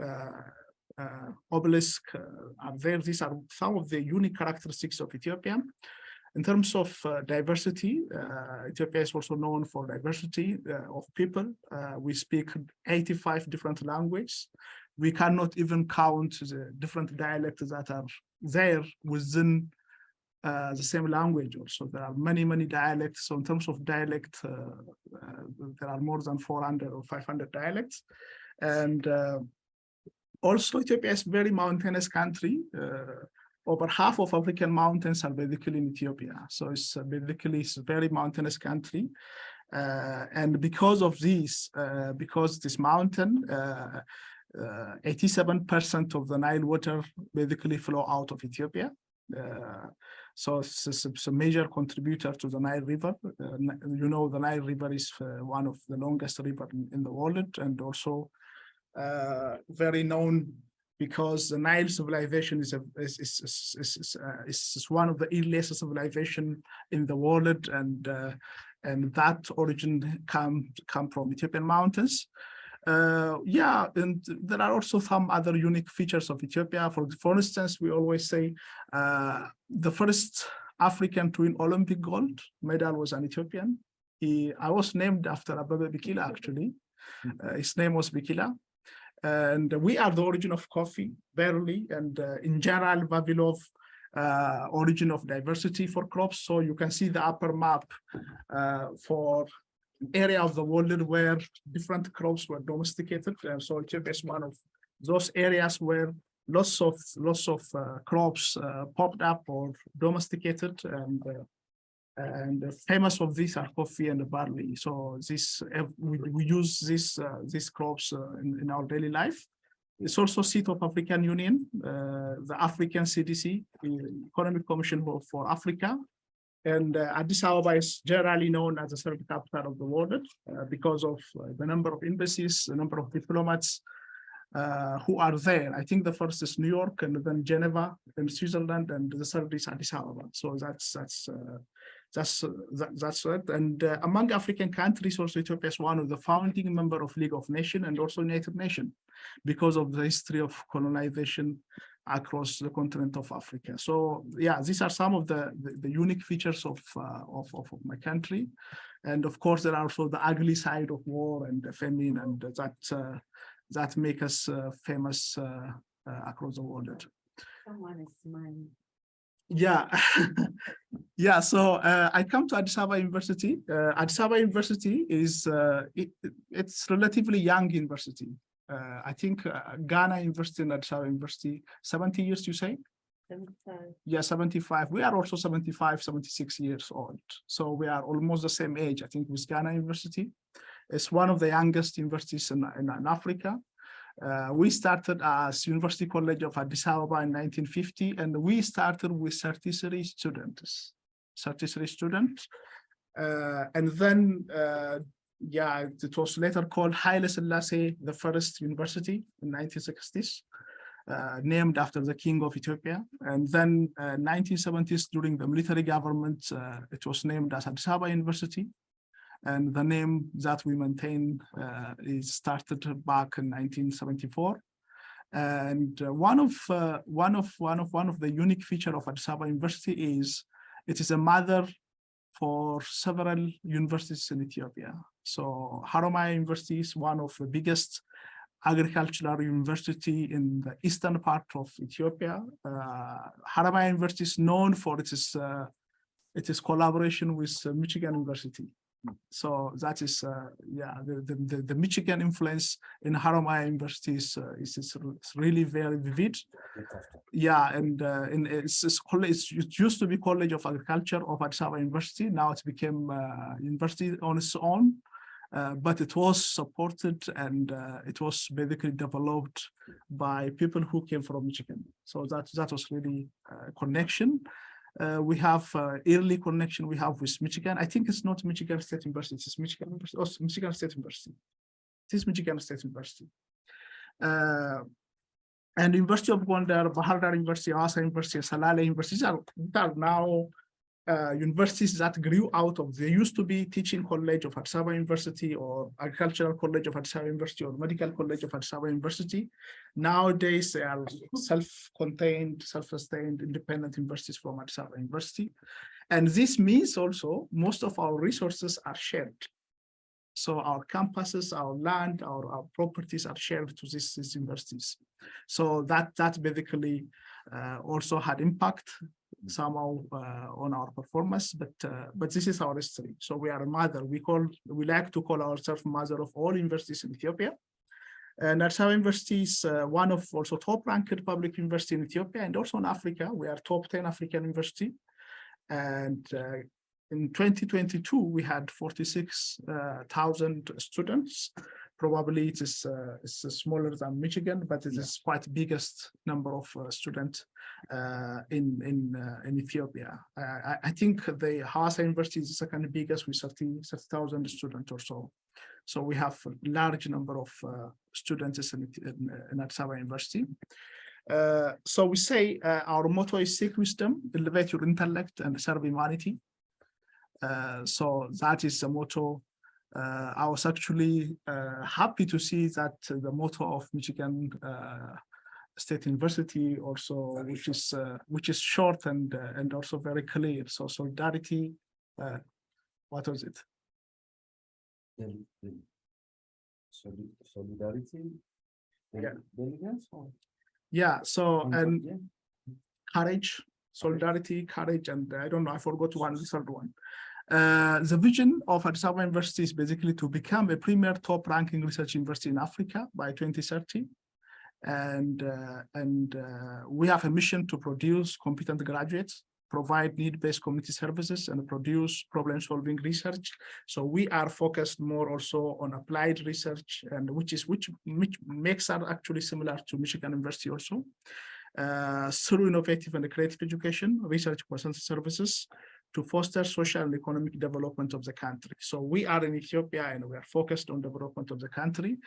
obelisk are there. These are some of the unique characteristics of Ethiopia. In terms of diversity, Ethiopia is also known for diversity of people. We speak 85 different languages. We cannot even count the different dialects that are there within the same language. Also, there are many dialects. So in terms of dialect, there are more than 400 or 500 dialects. And also, Ethiopia is a very mountainous country. Over half of African mountains are basically in Ethiopia. So it's basically a very mountainous country. And because of this, because this mountain, 87% of the Nile water basically flow out of Ethiopia. So it's a major contributor to the Nile River. You know, the Nile River is one of the longest rivers in the world, and also very known because the Nile civilization is one of the earliest civilization in the world, and that origin come from Ethiopian mountains. Yeah, and there are also some other unique features of Ethiopia. For instance, we always say the first African to win Olympic gold medal was an Ethiopian. I was named after Abebe Bikila, actually. His name was Bikila. And we are the origin of coffee, barley, and in general, Vavilov, origin of diversity for crops. So you can see the upper map for area of the world where different crops were domesticated. And so Ethiopia is one of those areas where lots of crops popped up or domesticated, and famous of these are coffee and barley. So this we use these crops in our daily life. It's also seat of African Union, the African CDC, Economic Commission for Africa. And Addis Ababa is generally known as the third capital of the world because of the number of embassies, the number of diplomats who are there. I think the first is New York, and then Geneva, and Switzerland, and the third is Addis Ababa. So that's it. And among African countries, also Ethiopia is one of the founding member of League of Nations and also United Nations because of the history of colonization across the continent of Africa. So yeah, these are some of the unique features of my country. And of course, there are also the ugly side of war and the famine, and that make us famous across the world. Someone is smiling. Yeah, yeah. So I come to Addis Ababa University. Addis Ababa University is it's relatively young university. I think Ghana University and Addis Ababa University, 70 years, you say? 75. Yeah, 75. We are also 75, 76 years old. So we are almost the same age, I think, with Ghana University. It's one of the youngest universities in Africa. We started as University College of Addis Ababa in 1950, and we started with 33 students. And then, yeah, it was later called Haile Selassie, the first university in 1960s, named after the king of Ethiopia. And then 1970s, during the military government, it was named as Addis Ababa University. And the name that we maintain is started back in 1974. And one of the unique feature of Addis Ababa University is it is a mother for several universities in Ethiopia. So Haromaya University is one of the biggest agricultural university in the eastern part of Ethiopia. Haromaya University is known for its collaboration with Michigan University. So that is, yeah, the Michigan influence in Haromaya University is really very vivid. Yeah, and it used to be College of Agriculture of Addis Ababa University. Now it became university on its own. but it was supported and it was basically developed by people who came from Michigan. So that was really a connection. We have early connection we have with Michigan. I think it's not Michigan State University, it's Michigan State University. It is Michigan State University. And University of Gondar, Bahar Dar University, Asa University, Salale Universities are now universities that grew out of. They used to be teaching college of Addis Ababa University or agricultural college of Addis Ababa University or medical college of Addis Ababa University. Nowadays, they are self-contained, self-sustained, independent universities from Addis Ababa University. And this means also most of our resources are shared. So our campuses, our land, our properties are shared to these universities. So that basically also had impact somehow on our performance, but this is our history. So we are a mother. We like to call ourselves mother of all universities in Ethiopia. And Addis Ababa University is one of also top-ranked public university in Ethiopia and also in Africa. We are top 10 African university. And in 2022, we had 46,000 students. Probably it is it's smaller than Michigan, but it is quite the biggest number of students in Ethiopia. I think the Hausa University is the second biggest with 30,000 students or so. So we have a large number of students in Addis Ababa University. So we say our motto is seek wisdom, elevate your intellect, and serve humanity. So that is the motto. I was actually happy to see that the motto of Michigan State University also, which is short and also very clear. So solidarity. What was it? Solidarity. Yeah. Diligence. Yeah. So and courage, solidarity, courage, and I don't know. I forgot one. The third one. The vision of Addis Ababa University is basically to become a premier top-ranking research university in Africa by 2030. And we have a mission to produce competent graduates, provide need-based community services, and produce problem-solving research. So we are focused more also on applied research, and which makes us actually similar to Michigan University also. Through innovative and creative education, research consulting services, to foster social and economic development of the country. So we are in Ethiopia and we are focused on development of the country,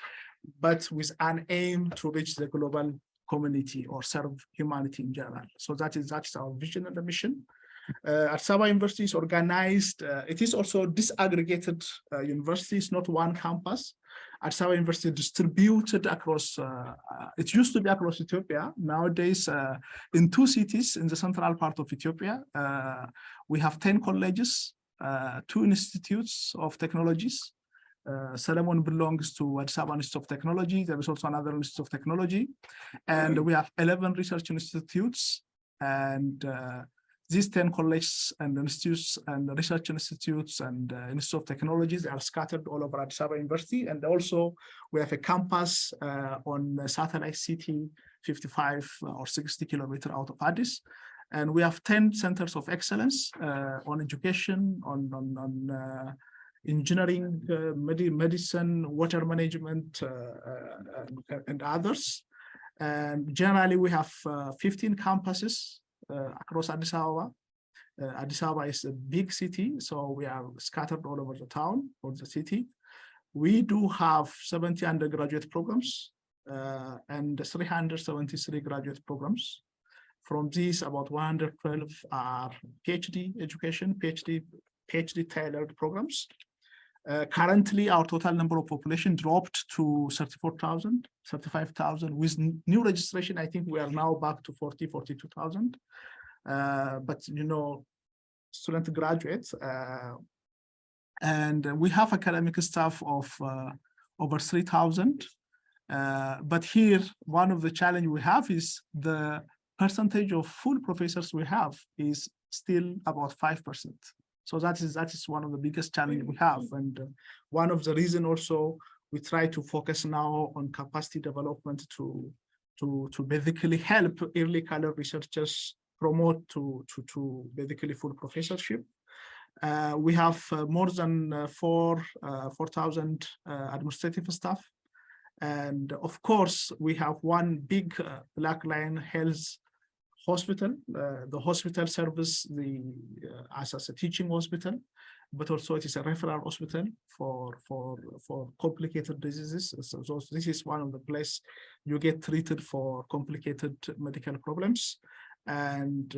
but with an aim to reach the global community or serve humanity in general. So that's our vision and the mission. Addis Ababa University is organized. It is also disaggregated universities, not one campus. Addis Ababa University distributed across, it used to be across Ethiopia. Nowadays, in 2 cities in the central part of Ethiopia, we have 10 colleges, 2 institutes of technologies. Solomon belongs to Addis Ababa Institute of Technology. There is also another Institute of Technology. And we have 11 research institutes. And these 10 colleges and institutes and research institutes and Institute of Technologies are scattered all over Addis Ababa University. And also we have a campus on satellite city, 55 or 60 kilometers out of Addis. And we have 10 centers of excellence on education, on engineering, medicine, water management, and others. And generally we have 15 campuses across Addis Ababa. Addis Ababa is a big city, so we are scattered all over the town or the city. We do have 70 undergraduate programs and 373 graduate programs. From these, about 112 are PhD education, PhD tailored programs. Currently, our total number of population dropped to 34,000, 35,000. With new registration, I think we are now back to 40, 42,000. But, you know, student graduates, and we have academic staff of over 3,000. But here, one of the challenges we have is the percentage of full professors we have is still about 5%. So that is one of the biggest challenges we have. And one of the reasons also we try to focus now on capacity development to basically help early career researchers promote to basically full professorship. We have more than 4,000 administrative staff. And of course, we have one big Black Lion Health hospital. The hospital serves as a teaching hospital, but also it is a referral hospital for complicated diseases. So this is one of the places you get treated for complicated medical problems. And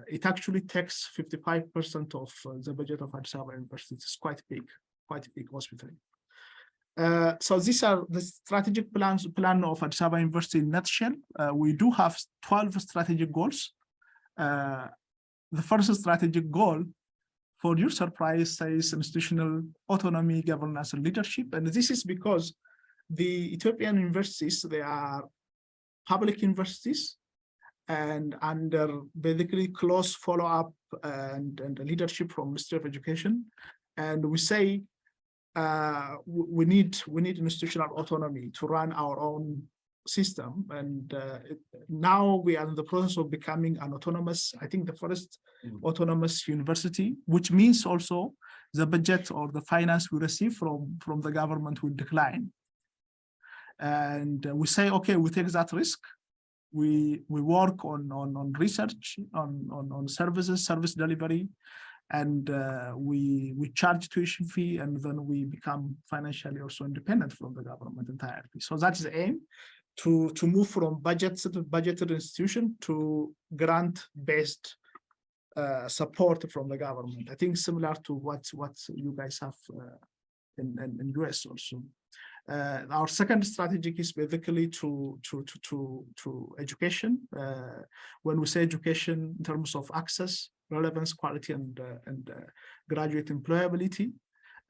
it actually takes 55% of the budget of Addis Ababa University. It's quite a big hospital. So these are the strategic plan of Addis Ababa University in a nutshell. We do have 12 strategic goals. The first strategic goal, for your surprise, says institutional autonomy, governance, and leadership. And this is because the Ethiopian universities, they are public universities, and under basically close follow-up and leadership from Ministry of Education. And we say we need institutional autonomy to run our own system. And now we are in the process of becoming an autonomous, I think the first autonomous university, which means also the budget or the finance we receive from the government will decline. And we say, okay, we take that risk. We work on research, on services, service delivery, and we charge tuition fee, and then we become financially also independent from the government entirely. So that is the aim, to move from budgeted institution to grant-based support from the government. I think similar to what you guys have in US also. Our second strategy is basically to education. When we say education in terms of access, relevance, quality, and graduate employability.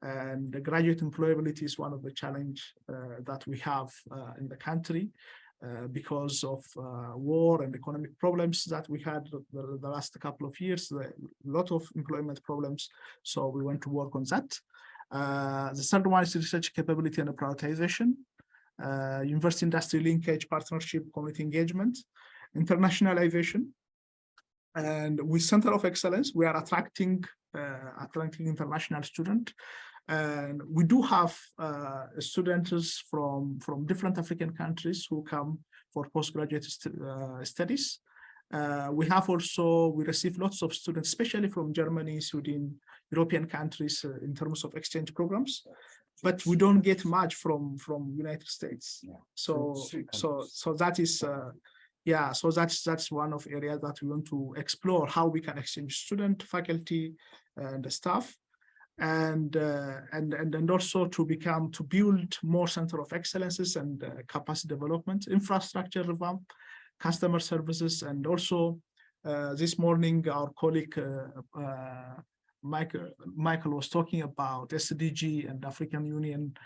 And the graduate employability is one of the challenges that we have in the country because of war and economic problems that we had the last couple of years, a lot of employment problems. So we want to work on that. The third one is research capability and prioritization, university industry linkage, partnership, community engagement, internationalization. And with Center of Excellence, we are attracting international students. And we do have students from different African countries who come for postgraduate studies. We receive lots of students, especially from Germany, Sweden, European countries in terms of exchange programs, but we don't get much from United States. Yeah. So that is, so that's one of areas that we want to explore, how we can exchange student, faculty, and staff, and also to build more center of excellences and capacity development, infrastructure revamp, customer services, and also this morning our colleague Michael was talking about SDG and African Union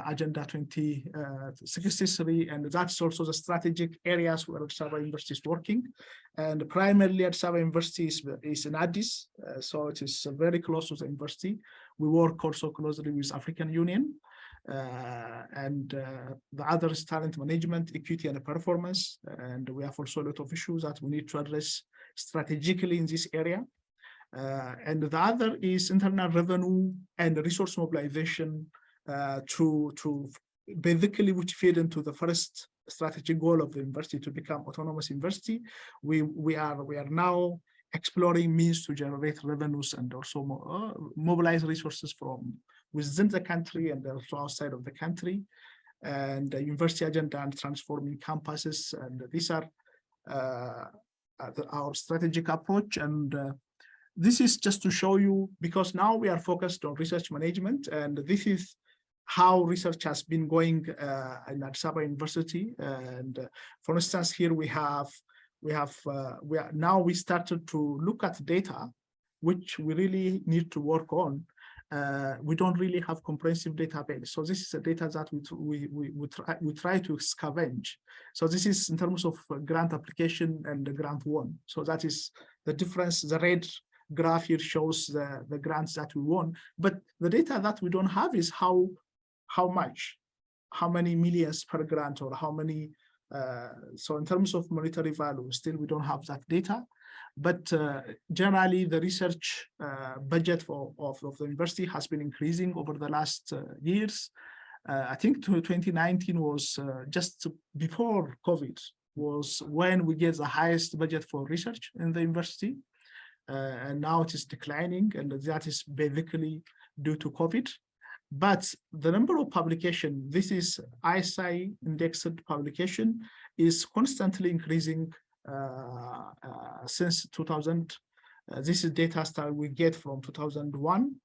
Agenda 2063, and that's also the strategic areas where Addis Ababa University is working. And primarily Addis Ababa University is in Addis, so it is very close to the university. We work also closely with African Union. And the other is talent management, equity, and performance. And we have also a lot of issues that we need to address strategically in this area. And the other is internal revenue and resource mobilization to basically which feed into the first strategic goal of the university to become autonomous university. We are now exploring means to generate revenues and also mobilize resources from within the country and also outside of the country, and the university agenda and transforming campuses. And these are our strategic approach. And this is just to show you, because now we are focused on research management, and this is how research has been going in Addis Ababa University. And for instance, here we started to look at data, which we really need to work on. We don't really have comprehensive database. So this is a data that we try to scavenge. So this is in terms of grant application and the grant won. So that is the difference. The red graph here shows the grants that we won, but the data that we don't have is how many millions per grant, or how many. So in terms of monetary value, still we don't have that data. But generally, the research budget of the university has been increasing over the last years. I think 2019 was just before COVID, was when we get the highest budget for research in the university. And now it is declining, and that is basically due to COVID. But the number of publication, this is ISI indexed publication, is constantly increasing since 2000. This is data that we get from 2001.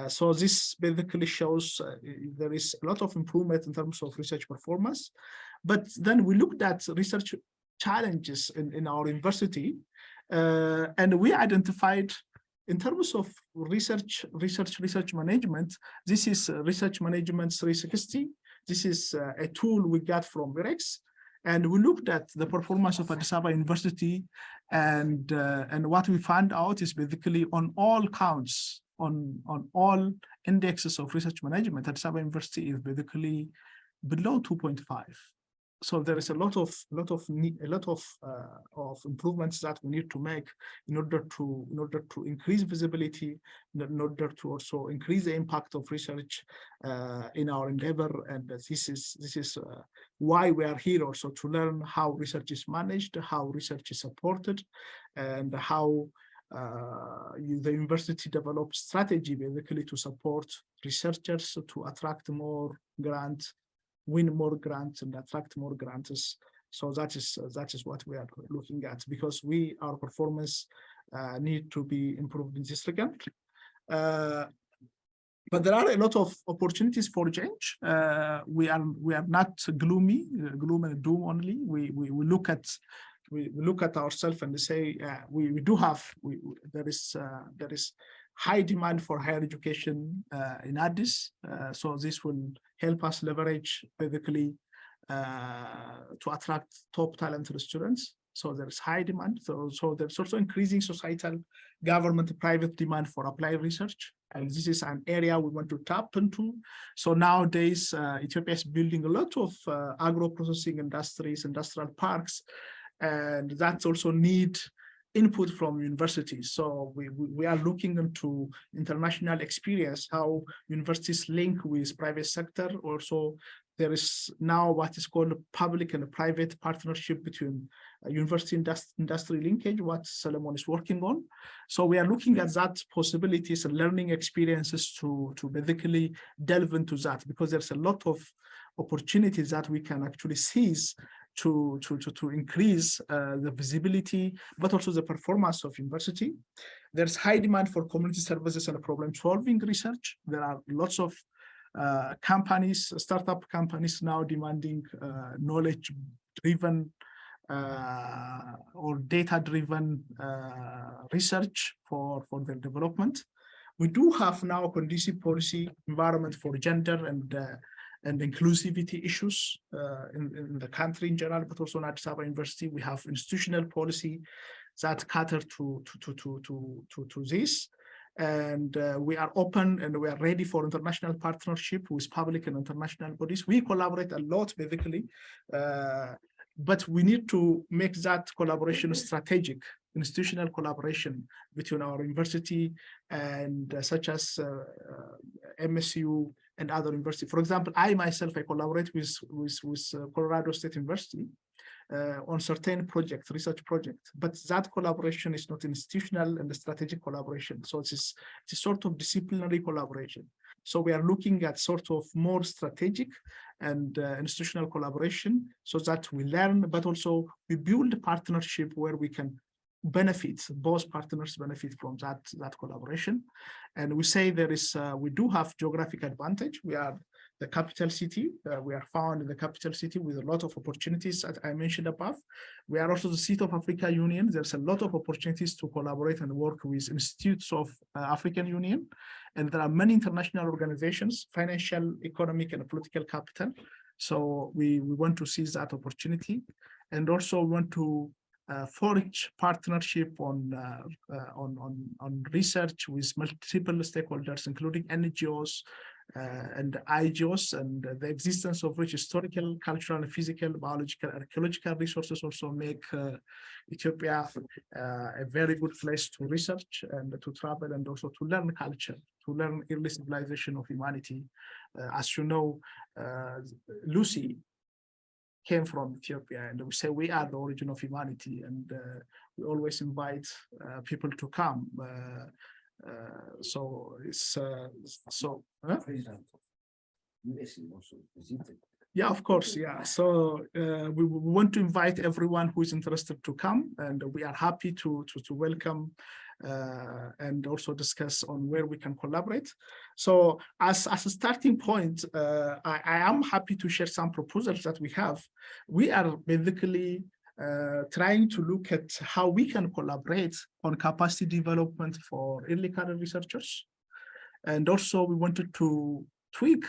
So this basically shows there is a lot of improvement in terms of research performance. But then we looked at research challenges in our university, and we identified, in terms of research management, this is Research Management 360. This is a tool we got from REX, and we looked at the performance of Addis Ababa University, and what we found out is basically on all counts, on all indexes of research management, Addis Ababa University is basically below 2.5. So there is a lot of improvements that we need to make in order to increase visibility, in order to also increase the impact of research in our endeavor. And this is why we are here, also to learn how research is managed, how research is supported, and how the university develops strategy basically to support researchers to attract more grants, win more grants, and attract more grants. So that is what we are looking at, because our performance need to be improved in this regard. But there are a lot of opportunities for change. We are not gloom and doom only. We look at ourselves and say there is high demand for higher education in Addis. So this will help us leverage basically to attract top talented students. So there's high demand. So there's also increasing societal, government, private demand for applied research. And this is an area we want to tap into. So nowadays, Ethiopia is building a lot of agro-processing industries, industrial parks, and that also need input from universities. So we are looking into international experience, how universities link with private sector. Also, there is now what is called a public and a private partnership between university industry linkage, what Solomon is working on. So we are looking at that possibilities and learning experiences to basically delve into that, because there's a lot of opportunities that we can actually seize to increase the visibility, but also the performance of university. There's high demand for community services and problem-solving research. There are lots of companies, startup companies now demanding knowledge-driven or data-driven research for their development. We do have now a conducive policy environment for gender and inclusivity issues in the country in general, but also in Addis Ababa University. We have institutional policy that cater to this. And we are open and we are ready for international partnership with public and international bodies. We collaborate a lot, basically, but we need to make that collaboration strategic, institutional collaboration between our university and such as MSU and other universities. For example, I myself collaborate with Colorado State University on certain projects, research projects, but that collaboration is not institutional and strategic collaboration. So it's a sort of disciplinary collaboration. So we are looking at sort of more strategic and institutional collaboration, so that we learn, but also we build a partnership where we can benefit, both partners benefit from that collaboration. And we say we do have geographic advantage. We are the capital city. We are found in the capital city with a lot of opportunities that I mentioned above. We are also the seat of African Union. There's a lot of opportunities to collaborate and work with institutes of African Union. And there are many international organizations, financial, economic, and political capital. So we want to seize that opportunity, and also want to forge partnership on research with multiple stakeholders, including NGOs, and IGOs, and the existence of rich historical, cultural, physical, biological, archaeological resources also make Ethiopia a very good place to research and to travel, and also to learn culture, to learn early civilization of humanity. As you know, Lucy came from Ethiopia, and we say we are the origin of humanity, and we always invite people to come. So it's so. Huh? Yeah, of course. Yeah. So we want to invite everyone who is interested to come, and we are happy to welcome and also discuss on where we can collaborate. So as a starting point, I am happy to share some proposals that we have. We are basically trying to look at how we can collaborate on capacity development for early career researchers. And also we wanted to bring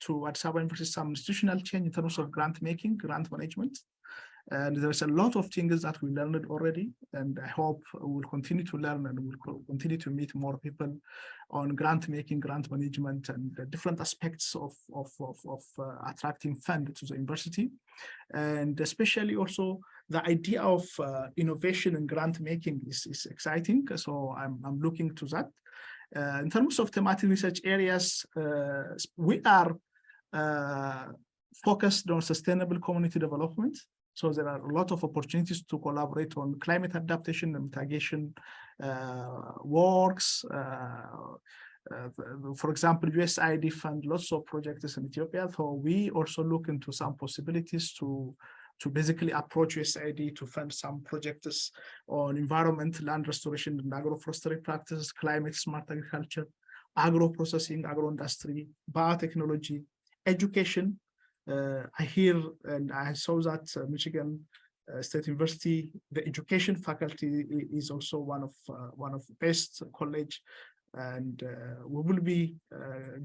to Addis Ababa University some institutional change in terms of grant making, grant management. And there's a lot of things that we learned already, and I hope we'll continue to learn, and we'll continue to meet more people on grant making, grant management, and the different aspects of attracting funds to the university. And especially also the idea of innovation and grant making is exciting. So I'm looking to that. In terms of thematic research areas, we are focused on sustainable community development. So there are a lot of opportunities to collaborate on climate adaptation and mitigation works. For example, USAID fund lots of projects in Ethiopia. So we also look into some possibilities to basically approach USAID to fund some projects on environment, land restoration, and agroforestry practices, climate smart agriculture, agro-processing, agro-industry, biotechnology, education. I hear and I saw that Michigan State University, the education faculty is also one of the best college, and we will be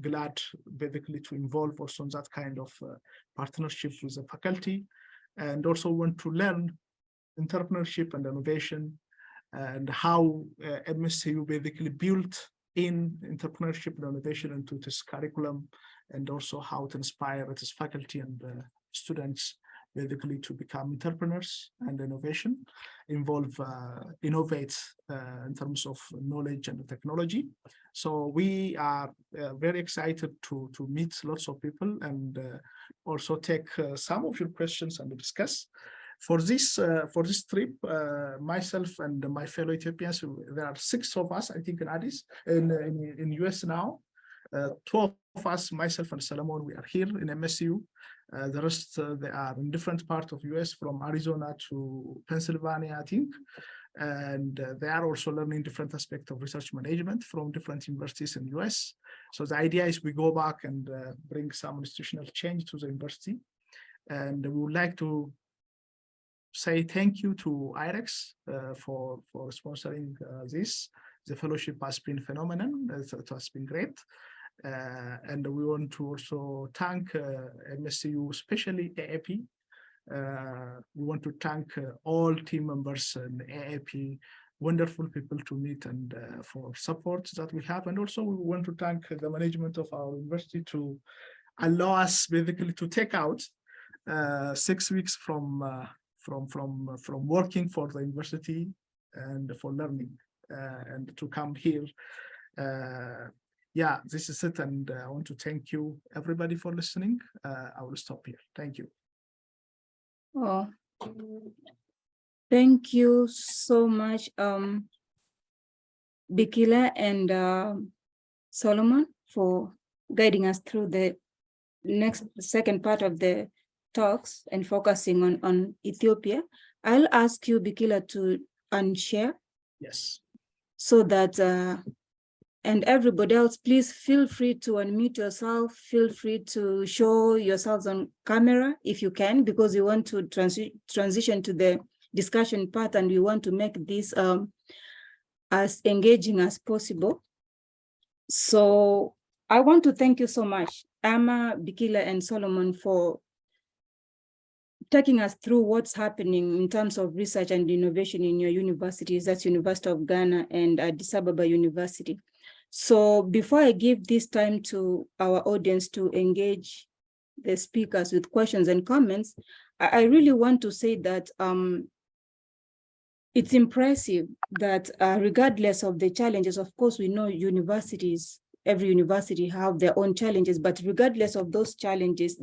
glad basically to involve also in that kind of partnership with the faculty, and also want to learn entrepreneurship and innovation and how MSCU basically built in entrepreneurship and innovation into this curriculum, and also how to inspire its faculty and students basically to become entrepreneurs and innovate in terms of knowledge and technology. So we are very excited to meet lots of people and also take some of your questions and discuss. For this trip, myself and my fellow Ethiopians, there are 6 of us, I think, in Addis, in US now. 12 of us, myself and Solomon, we are here in MSU. The rest, they are in different parts of US, from Arizona to Pennsylvania, I think. And they are also learning different aspects of research management from different universities in US. So the idea is we go back and bring some institutional change to the university. And we would like to say thank you to IREX for sponsoring this. The fellowship has been phenomenal. It has been great. And we want to also thank MSCU, especially AAP. We want to thank all team members in AAP, wonderful people to meet, and for support that we have. And also we want to thank the management of our university to allow us basically to take out 6 weeks from working for the university and for learning and to come here. Yeah, this is it, and I want to thank you everybody for listening. I will stop here. Thank you. Oh, thank you so much, Bikila and Solomon, for guiding us through the second part of the talks and focusing on Ethiopia. I'll ask you, Bikila, to unshare. Yes. So that and everybody else, please feel free to unmute yourself. Feel free to show yourselves on camera if you can, because we want to transition to the discussion part, and we want to make this as engaging as possible. So I want to thank you so much, Amma, Bikila, and Solomon, for taking us through what's happening in terms of research and innovation in your universities. That's University of Ghana and Addis Ababa University. So before I give this time to our audience to engage the speakers with questions and comments, I really want to say that it's impressive that regardless of the challenges, of course, we know universities, every university have their own challenges, but regardless of those challenges,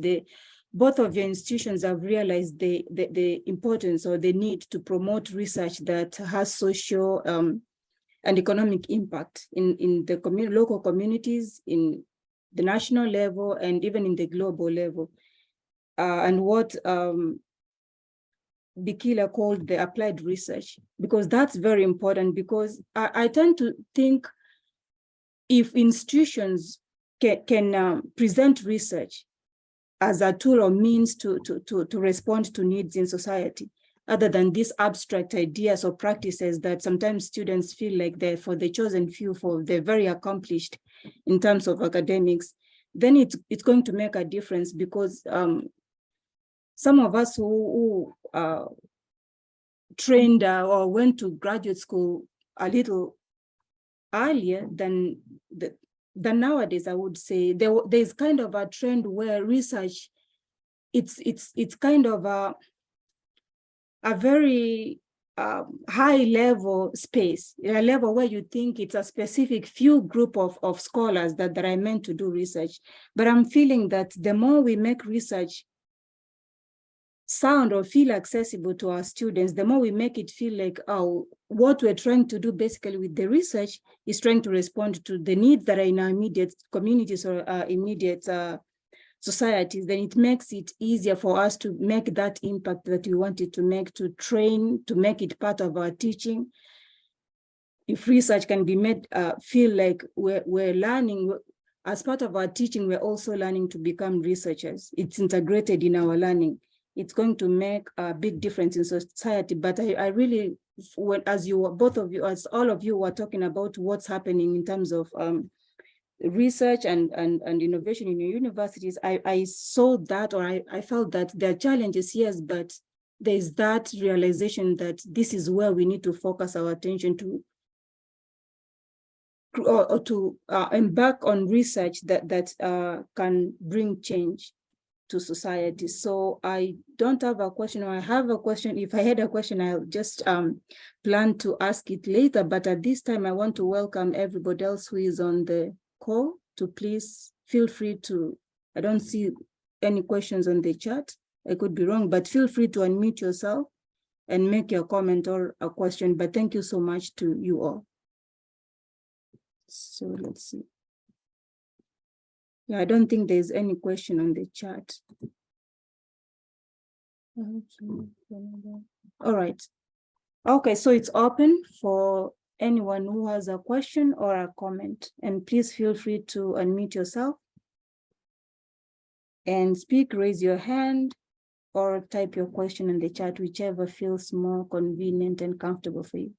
both of your institutions have realized the importance or the need to promote research that has social and economic impact in the local communities, in the national level, and even in the global level. And what Bikila called the applied research, because that's very important, because I tend to think if institutions can present research as a tool or means to respond to needs in society, other than these abstract ideas or practices that sometimes students feel like they're for the chosen few, they're very accomplished in terms of academics, then it's going to make a difference, because some of us who trained or went to graduate school a little earlier than nowadays, I would say there's kind of a trend where research, it's kind of a very high level space, a level where you think it's a specific few group of scholars that are meant to do research. But I'm feeling that the more we make research sound or feel accessible to our students, the more we make it feel like, oh, what we're trying to do basically with the research is trying to respond to the needs that are in our immediate communities or immediate societies, then it makes it easier for us to make that impact that we wanted to make, to train, to make it part of our teaching. If research can be made feel like we're learning, as part of our teaching, we're also learning to become researchers. It's integrated in our learning. It's going to make a big difference in society. But I really, as all of you were talking about what's happening in terms of research and innovation in your universities, I saw that, or I felt that there are challenges, yes, but there's that realization that this is where we need to focus our attention to, or to embark on research that can bring change to society. So I don't have a question, or I have a question. If I had a question, I'll just plan to ask it later. But at this time, I want to welcome everybody else who is on the call to please feel free to, I don't see any questions on the chat. I could be wrong, but feel free to unmute yourself and make your comment or a question. But thank you so much to you all. So let's see. Yeah, I don't think there's any question on the chat. All right. Okay, so it's open for anyone who has a question or a comment, and please feel free to unmute yourself and speak, raise your hand, or type your question in the chat, whichever feels more convenient and comfortable for you.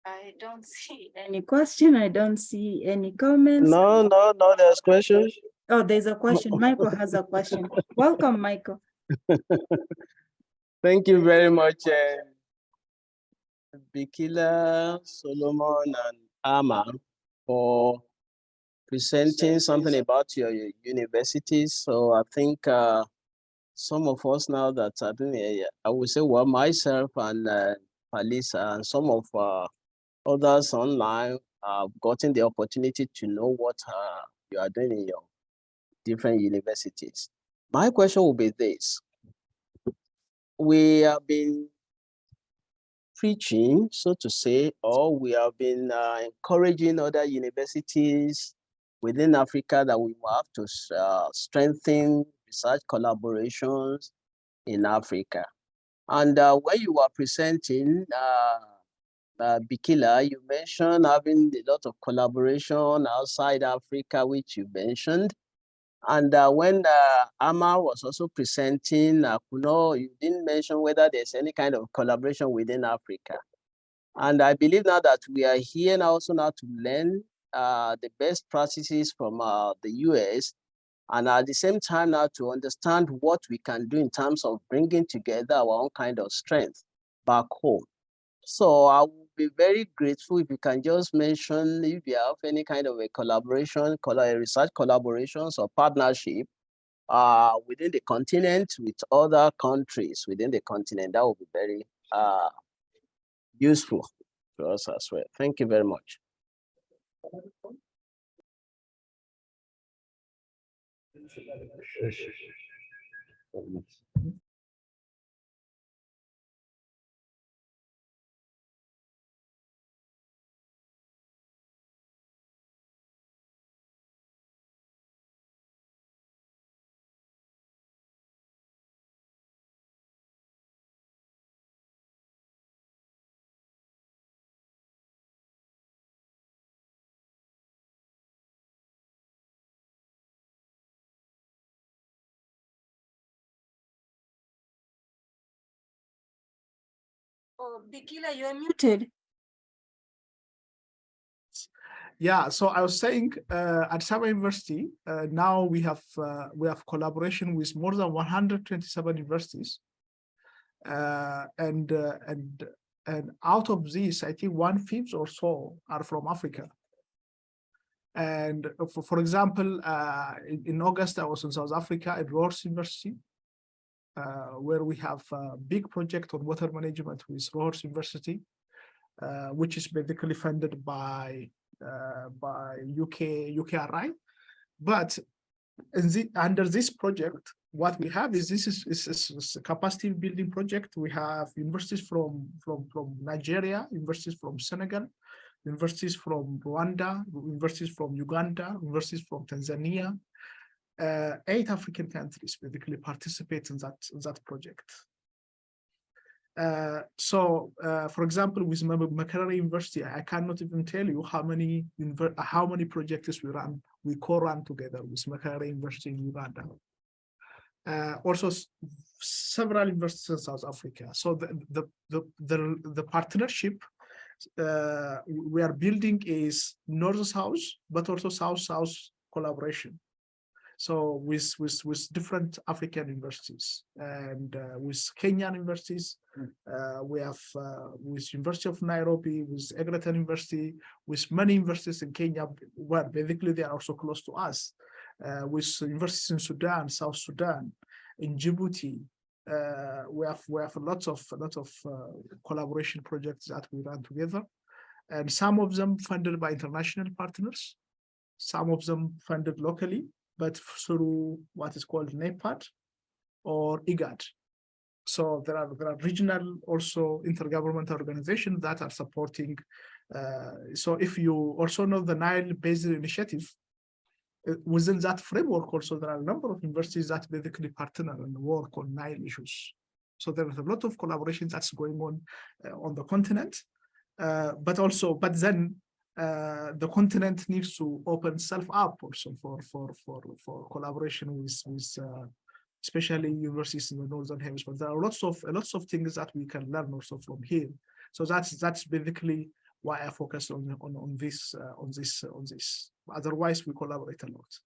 I don't see any question. I don't see any comments. No, there's questions. Oh, there's a question. Michael has a question. Welcome, Michael. Thank you very much, Bikila, Solomon, and Amma, for presenting something about your universities. So I think some of us now that I would say, well, myself and Palisa and some of others online have gotten the opportunity to know what you are doing in your different universities. My question will be this. We have been preaching, so to say, or we have been encouraging other universities within Africa that we will have to strengthen research collaborations in Africa. And when you were presenting, Bikila, you mentioned having a lot of collaboration outside Africa, which you mentioned. And when Amma was also presenting, you didn't mention whether there's any kind of collaboration within Africa. And I believe now that we are here now also now to learn the best practices from the US, and at the same time now to understand what we can do in terms of bringing together our own kind of strength back home. So I would be very grateful if you can just mention if you have any kind of a collaboration, research collaborations or partnership within the continent with other countries within the continent. That would be very useful to us as well. Thank you very much. Oh, Bikila, you are muted. Yeah, so I was saying at Saba University, now we have collaboration with more than 127 universities. And out of these, I think 1/5 or so are from Africa. And for example, in August, I was in South Africa at Rohrs University, where we have a big project on water management with Rohrs University, which is basically funded by UKRI. But under this project, what we have is this is a capacity building project. We have universities from Nigeria, universities from Senegal, universities from Rwanda, universities from Uganda, universities from Tanzania. 8 African countries basically participate in that project. For example, with Makerere University, I cannot even tell you how many projects we co-run together with Makerere University in Uganda. Also, several universities in South Africa. So the partnership we are building is north-south, but also south-south collaboration. So with different African universities and with Kenyan universities, we have with University of Nairobi, with Egerton University, with many universities in Kenya, where basically they are also close to us, with universities in Sudan, South Sudan, in Djibouti. We have a lot of collaboration projects that we run together, and some of them funded by international partners, some of them funded locally, but through what is called NEPAD or IGAD. So there are regional also intergovernmental organizations that are supporting. So if you also know the Nile Basin Initiative, within that framework also there are a number of universities that basically partner and work on Nile issues. So there is a lot of collaboration that's going on the continent, but then the continent needs to open itself up also for collaboration with especially universities in the Northern Hemisphere. There are lots of things that we can learn also from here. So that's basically why I focus on this. Otherwise, we collaborate a lot.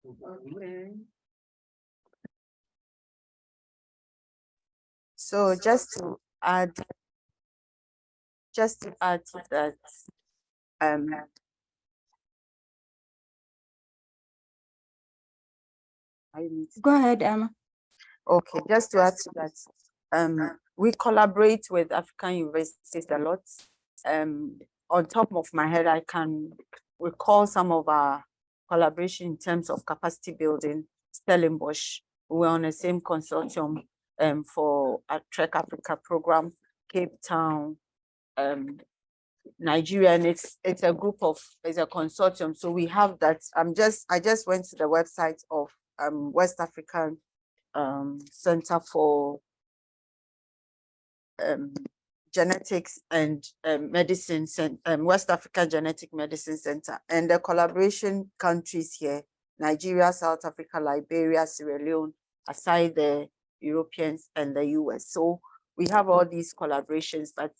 Okay. So just to add to that, Go ahead, Amma. okay, just to add to that, we collaborate with African universities a lot. On top of my head, I can recall some of our collaboration in terms of capacity building. Stellenbosch, we're on the same consortium for a Trek Africa program, Cape Town, Nigeria, and it's a consortium. So we have that. I just went to the website of West African Center for Genetics and Medicine, West African Genetic Medicine Center, and the collaboration countries here: Nigeria, South Africa, Liberia, Sierra Leone, aside the Europeans and the US. So we have all these collaborations, but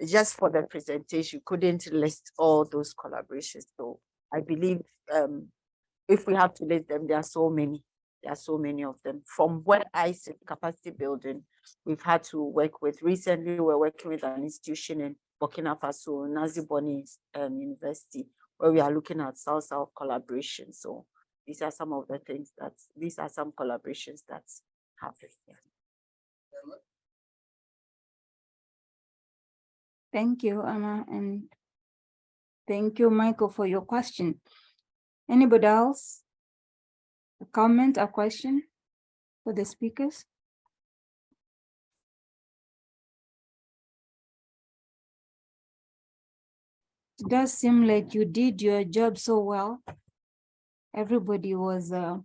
just for the presentation, couldn't list all those collaborations. So I believe if we have to list them, there are so many. There are so many of them. From where I sit, capacity building, we've had to work with. Recently, we're working with an institution in Burkina Faso, Naziboni University, where we are looking at South-South collaboration. So these are some of the things these are some collaborations that happen. Yeah. Thank you, Amma, and thank you, Michael, for your question. Anybody else? A comment, a question for the speakers? It does seem like you did your job so well. Everybody was all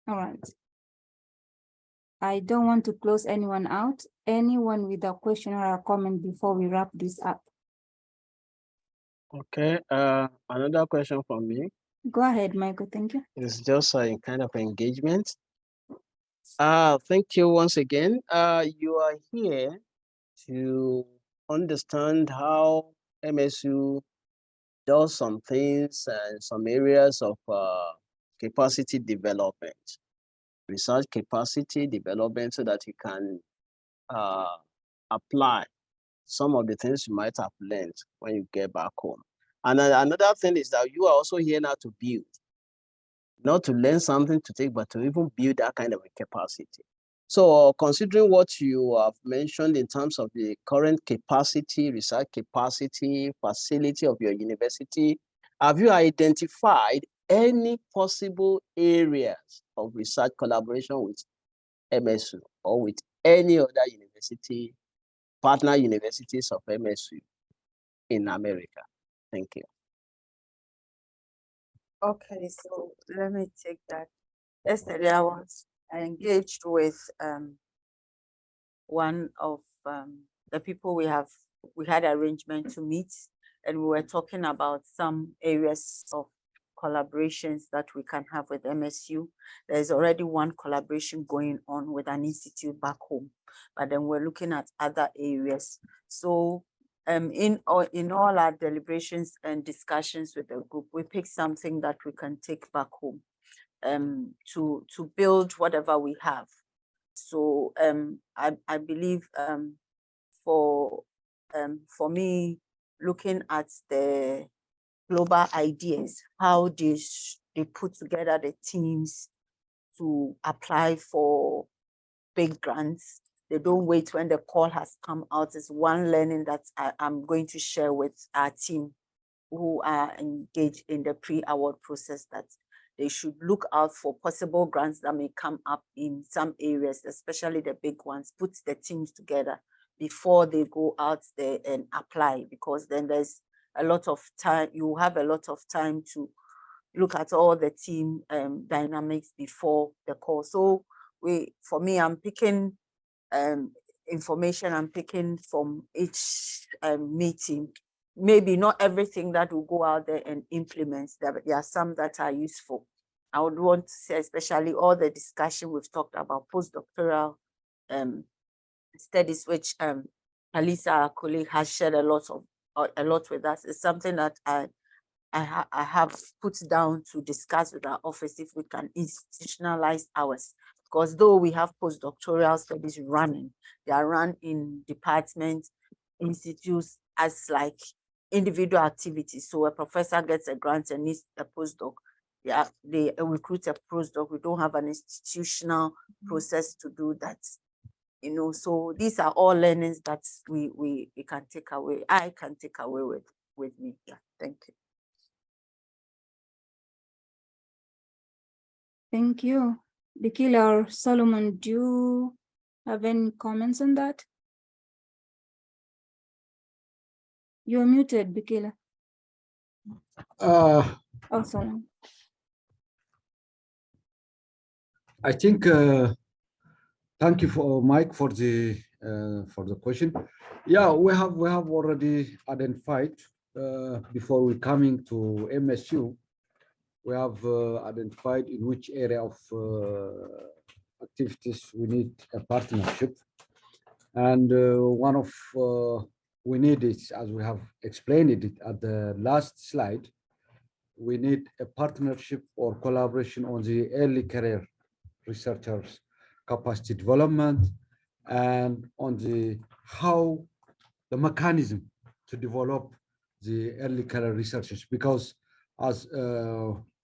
right. I don't want to close anyone out. Anyone with a question or a comment before we wrap this up? Okay, another question from me. Go ahead, Michael. Thank you. It's just a kind of engagement. Thank you once again. You are here to understand how MSU does some things and some areas of capacity development, research capacity development, so that you can apply some of the things you might have learned when you get back home. And another thing is that you are also here now to build, not to learn something to take, but to even build that kind of a capacity. So considering what you have mentioned in terms of the current capacity, research capacity, facility of your university, have you identified any possible areas of research collaboration with MSU or with any other university, partner universities of MSU in America? Thank you. Okay, so let me take that. Yesterday, I engaged with one of the people we had arrangement to meet, and we were talking about some areas of collaborations that we can have with MSU. There's already one collaboration going on with an institute back home, but then we're looking at other areas. So in all our deliberations and discussions with the group, we pick something that we can take back home to build whatever we have. So I believe for me, looking at the global ideas, how they put together the teams to apply for big grants. They don't wait when the call has come out. It's one learning that I'm going to share with our team who are engaged in the pre-award process, that they should look out for possible grants that may come up in some areas, especially the big ones. Put the teams together before they go out there and apply, because then there's a lot of time, you have a lot of time to look at all the team dynamics before the call. So for me, I'm picking information I'm picking from each meeting. Maybe not everything that will go out there and implement. There are some that are useful. I would want to say, especially all the discussion we've talked about postdoctoral studies, which Alisa, our colleague, has shared a lot with us. It's something that I have put down to discuss with our office if we can institutionalize ours. Because though we have postdoctoral studies running, they are run in departments, institutes as like individual activities. So a professor gets a grant and needs a postdoc. Yeah, they recruit a postdoc. We don't have an institutional process to do that. So these are all learnings that we can take away. I can take away with me. Yeah, thank you. Thank you. Bikila or Solomon, do you have any comments on that? You're muted, Bikila. Oh, Solomon. I think thank you for Mike for the question. Yeah, we have already identified before we coming to MSU we have identified in which area of activities we need a partnership. And one of we need is, as we have explained it at the last slide, we need a partnership or collaboration on the early career researchers capacity development and on the how the mechanism to develop the early career researchers, because as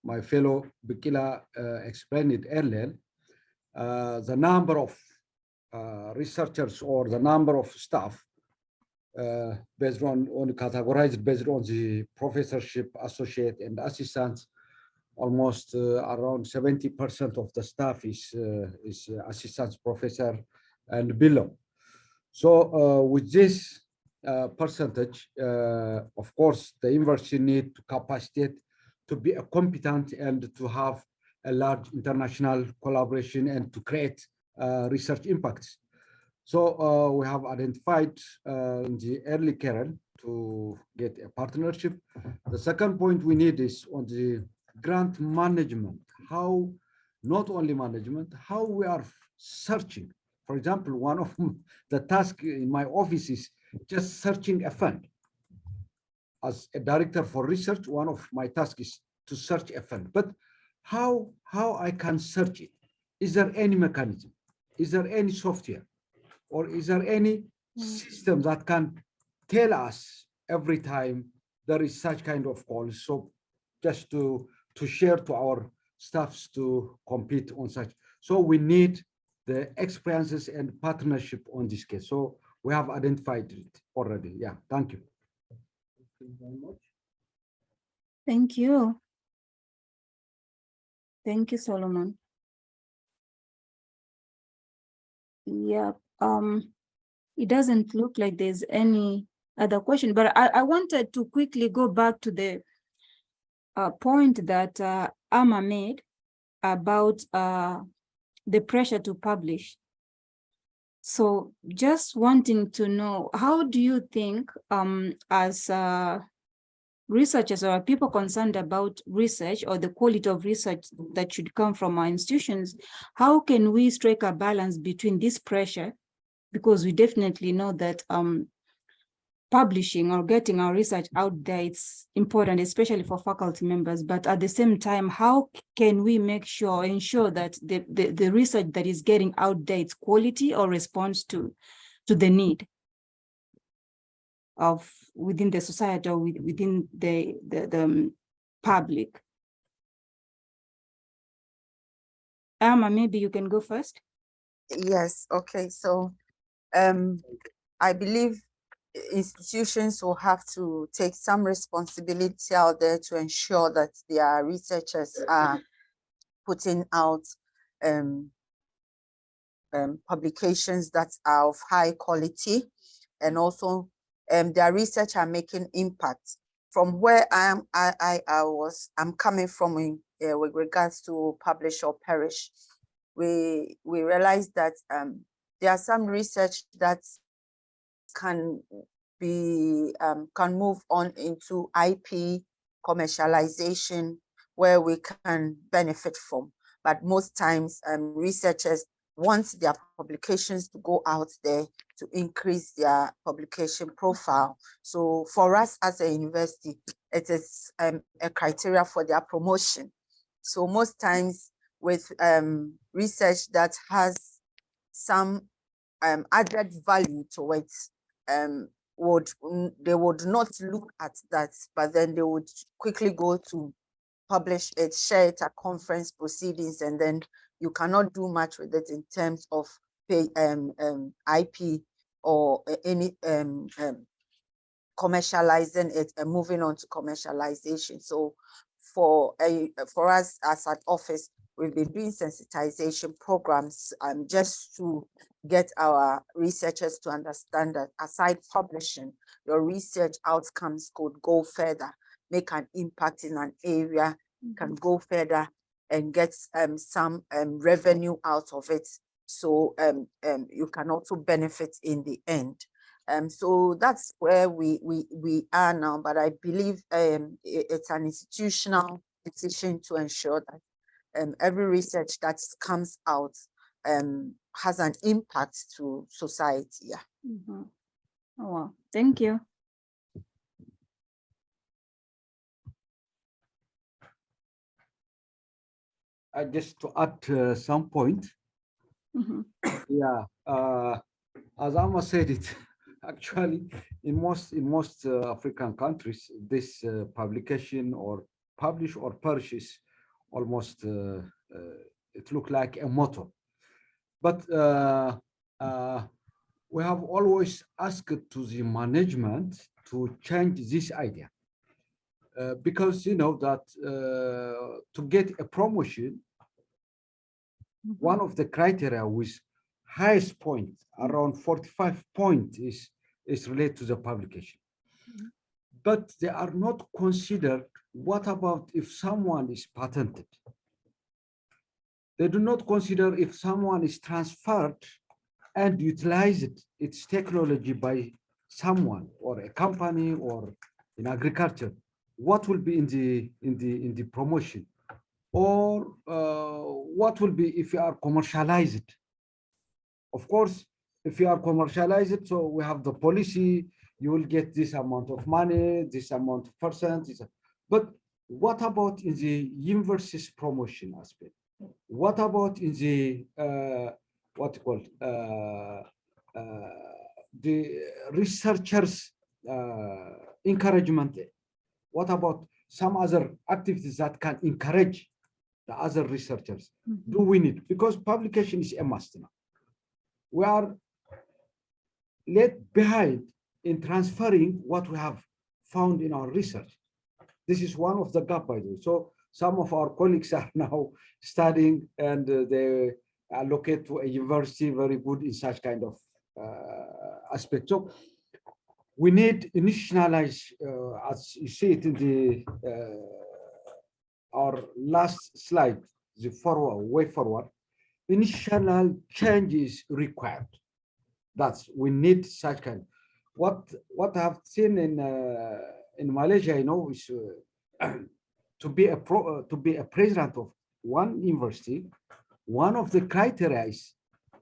my fellow Bikila explained it earlier, the number of researchers or the number of staff based on categorized based on the professorship, associate, and assistants. Almost around 70% of the staff is assistant professor and below. So with this percentage, of course, the university need to capacitate to be a competent and to have a large international collaboration and to create research impacts. So we have identified in the early career to get a partnership. The second point we need is on the grant management, how not only management, how we are searching. For example, one of the tasks in my office is just searching a fund. As a director for research, one of my tasks is to search a fund. But how I can search it? Is there any mechanism? Is there any software? Or is there any system that can tell us every time there is such kind of call? So just to share to our staffs to compete on such. So we need the experiences and partnership on this case. So we have identified it already. Yeah, thank you. Thank you very much. Thank you. Thank you, Solomon. Yeah, it doesn't look like there's any other question, but I wanted to quickly go back to the point that Amma made about the pressure to publish. So just wanting to know, how do you think as researchers or people concerned about research or the quality of research that should come from our institutions, how can we strike a balance between this pressure? Because we definitely know that publishing or getting our research out there, it's important, especially for faculty members. But at the same time, how can we ensure that the research that is getting out there, its quality or response to the need of within the society or within the public? Amma, maybe you can go first. Yes, okay. So I believe institutions will have to take some responsibility out there to ensure that their researchers are putting out publications that are of high quality, and also their research are making impact. From where I'm coming from with regards to publish or perish, we realized that there are some research that can move on into IP commercialization, where we can benefit from. But most times researchers want their publications to go out there to increase their publication profile. So for us as a university, it is a criteria for their promotion. So most times with research that has some added value to it, they would not look at that, but then they would quickly go to publish it, share it at conference proceedings, and then you cannot do much with it in terms of IP or any commercializing it and moving on to commercialization. So for us as an office, we've been doing sensitization programs just to get our researchers to understand that aside publishing, your research outcomes could go further, make an impact in an area, can go further and get some revenue out of it. So you can also benefit in the end. So that's where we are now, but I believe it's an institutional decision to ensure that every research that comes out has an impact to society. Yeah. Mhm. Oh, wow. Thank you. Just to add some point, Mhm. yeah, as Amma said it, actually, in most African countries, this publication or publish or purchase almost it look like a motto. But we have always asked to the management to change this idea. Because you know that to get a promotion, one of the criteria with highest point around 45 points is related to the publication. But they are not considered. What about if someone is patented? They do not consider if someone is transferred and utilized its technology by someone or a company or in agriculture. What will be in the promotion? Or what will be if you are commercialized? Of course, if you are commercialized, so we have the policy, you will get this amount of money, this amount of percent. But what about in the university's promotion aspect? What about in the what called the researchers encouragement? What about some other activities that can encourage the other researchers? Do we need? Because publication is a must now. We are left behind in transferring what we have found in our research. This is one of the gap, by the way. So some of our colleagues are now studying and they allocate to a university very good in such kind of aspect. So we need initialize, as you see it in the our last slide, the way forward, initial change is required. That's we need such kind. What I've seen in Malaysia, you know, is to be a president of one university. One of the criteria is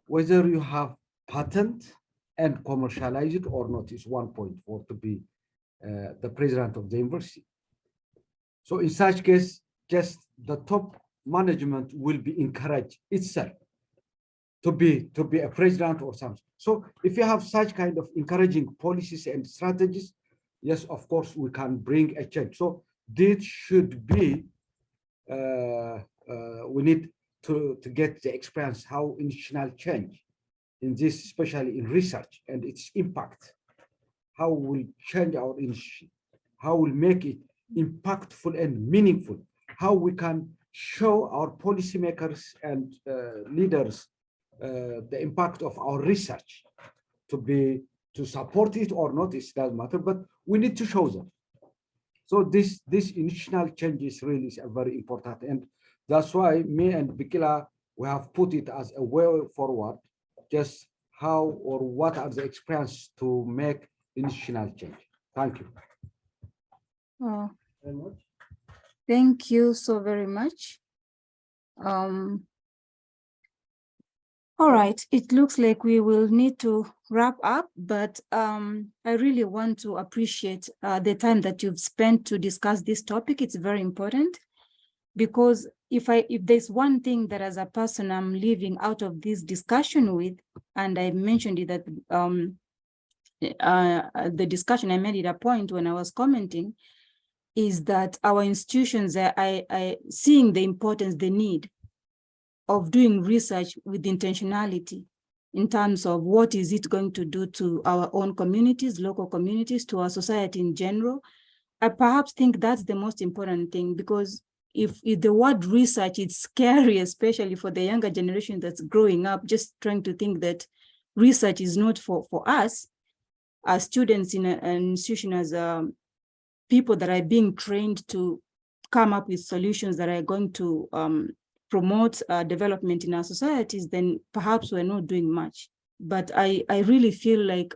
whether you have patent and commercialize it or not is 1 point for to be the president of the university. So in such case, just the top management will be encouraged itself to be a president or something. So if you have such kind of encouraging policies and strategies, yes, of course, we can bring a change. So this should be, we need to get the experience how institutional change in this, especially in research and its impact, how we'll change our industry, how we'll make it impactful and meaningful, how we can show our policymakers and leaders the impact of our research to support it or not, it doesn't matter, but we need to show them. So this institutional change is really very important, and that's why me and Bikila, we have put it as a way forward, just how or what are the experience to make institutional change. Thank you. Oh, thank you so very much. All right, it looks like we will need to wrap up, but I really want to appreciate the time that you've spent to discuss this topic. It's very important because if there's one thing that as a person I'm leaving out of this discussion with, and I mentioned it that the discussion I made it a point when I was commenting, is that our institutions are seeing the importance, the need of doing research with intentionality in terms of what is it going to do to our own communities, local communities, to our society in general. I perhaps think that's the most important thing, because if the word research is scary, especially for the younger generation that's growing up, just trying to think that research is not for us as students in an institution, as people that are being trained to come up with solutions that are going to promote development in our societies, then perhaps we're not doing much. But I really feel like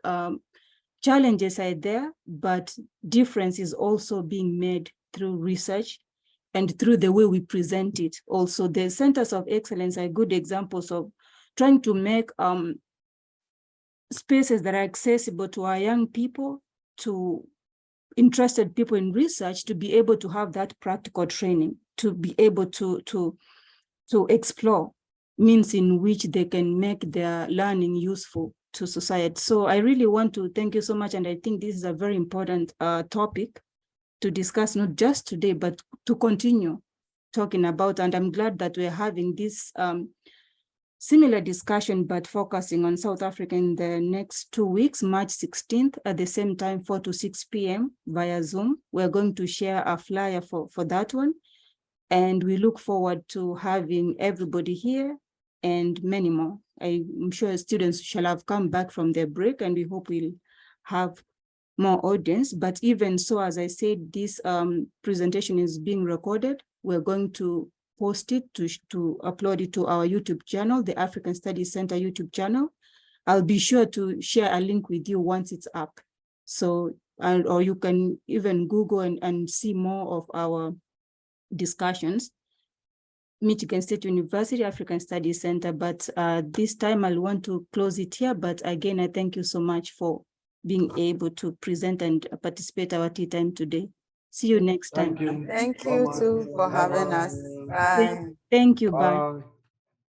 challenges are there, but difference is also being made through research. and through the way we present it. Also, the centers of excellence are good examples of trying to make spaces that are accessible to our young people, to interested people in research, to be able to have that practical training, to be able to explore means in which they can make their learning useful to society. So I really want to thank you so much. And I think this is a very important topic to discuss, not just today, but to continue talking about. And I'm glad that we're having this similar discussion, but focusing on South Africa in the next 2 weeks, March 16th, at the same time, 4 to 6 p.m. via Zoom. We're going to share a flyer for that one. And we look forward to having everybody here and many more. I'm sure students shall have come back from their break, and we hope we'll have more audience. But even so, as I said, this presentation is being recorded. We're going to post it to upload it to our YouTube channel, the African Studies Center YouTube channel. I'll be sure to share a link with you once it's up. So, or you can even Google and see more of our discussions. Michigan State University African Studies Center. But this time I'll want to close it here. But again, I thank you so much for being able to present and participate our tea time today. See you next time. Thank you too for having us. Bye. Thank you. Bye.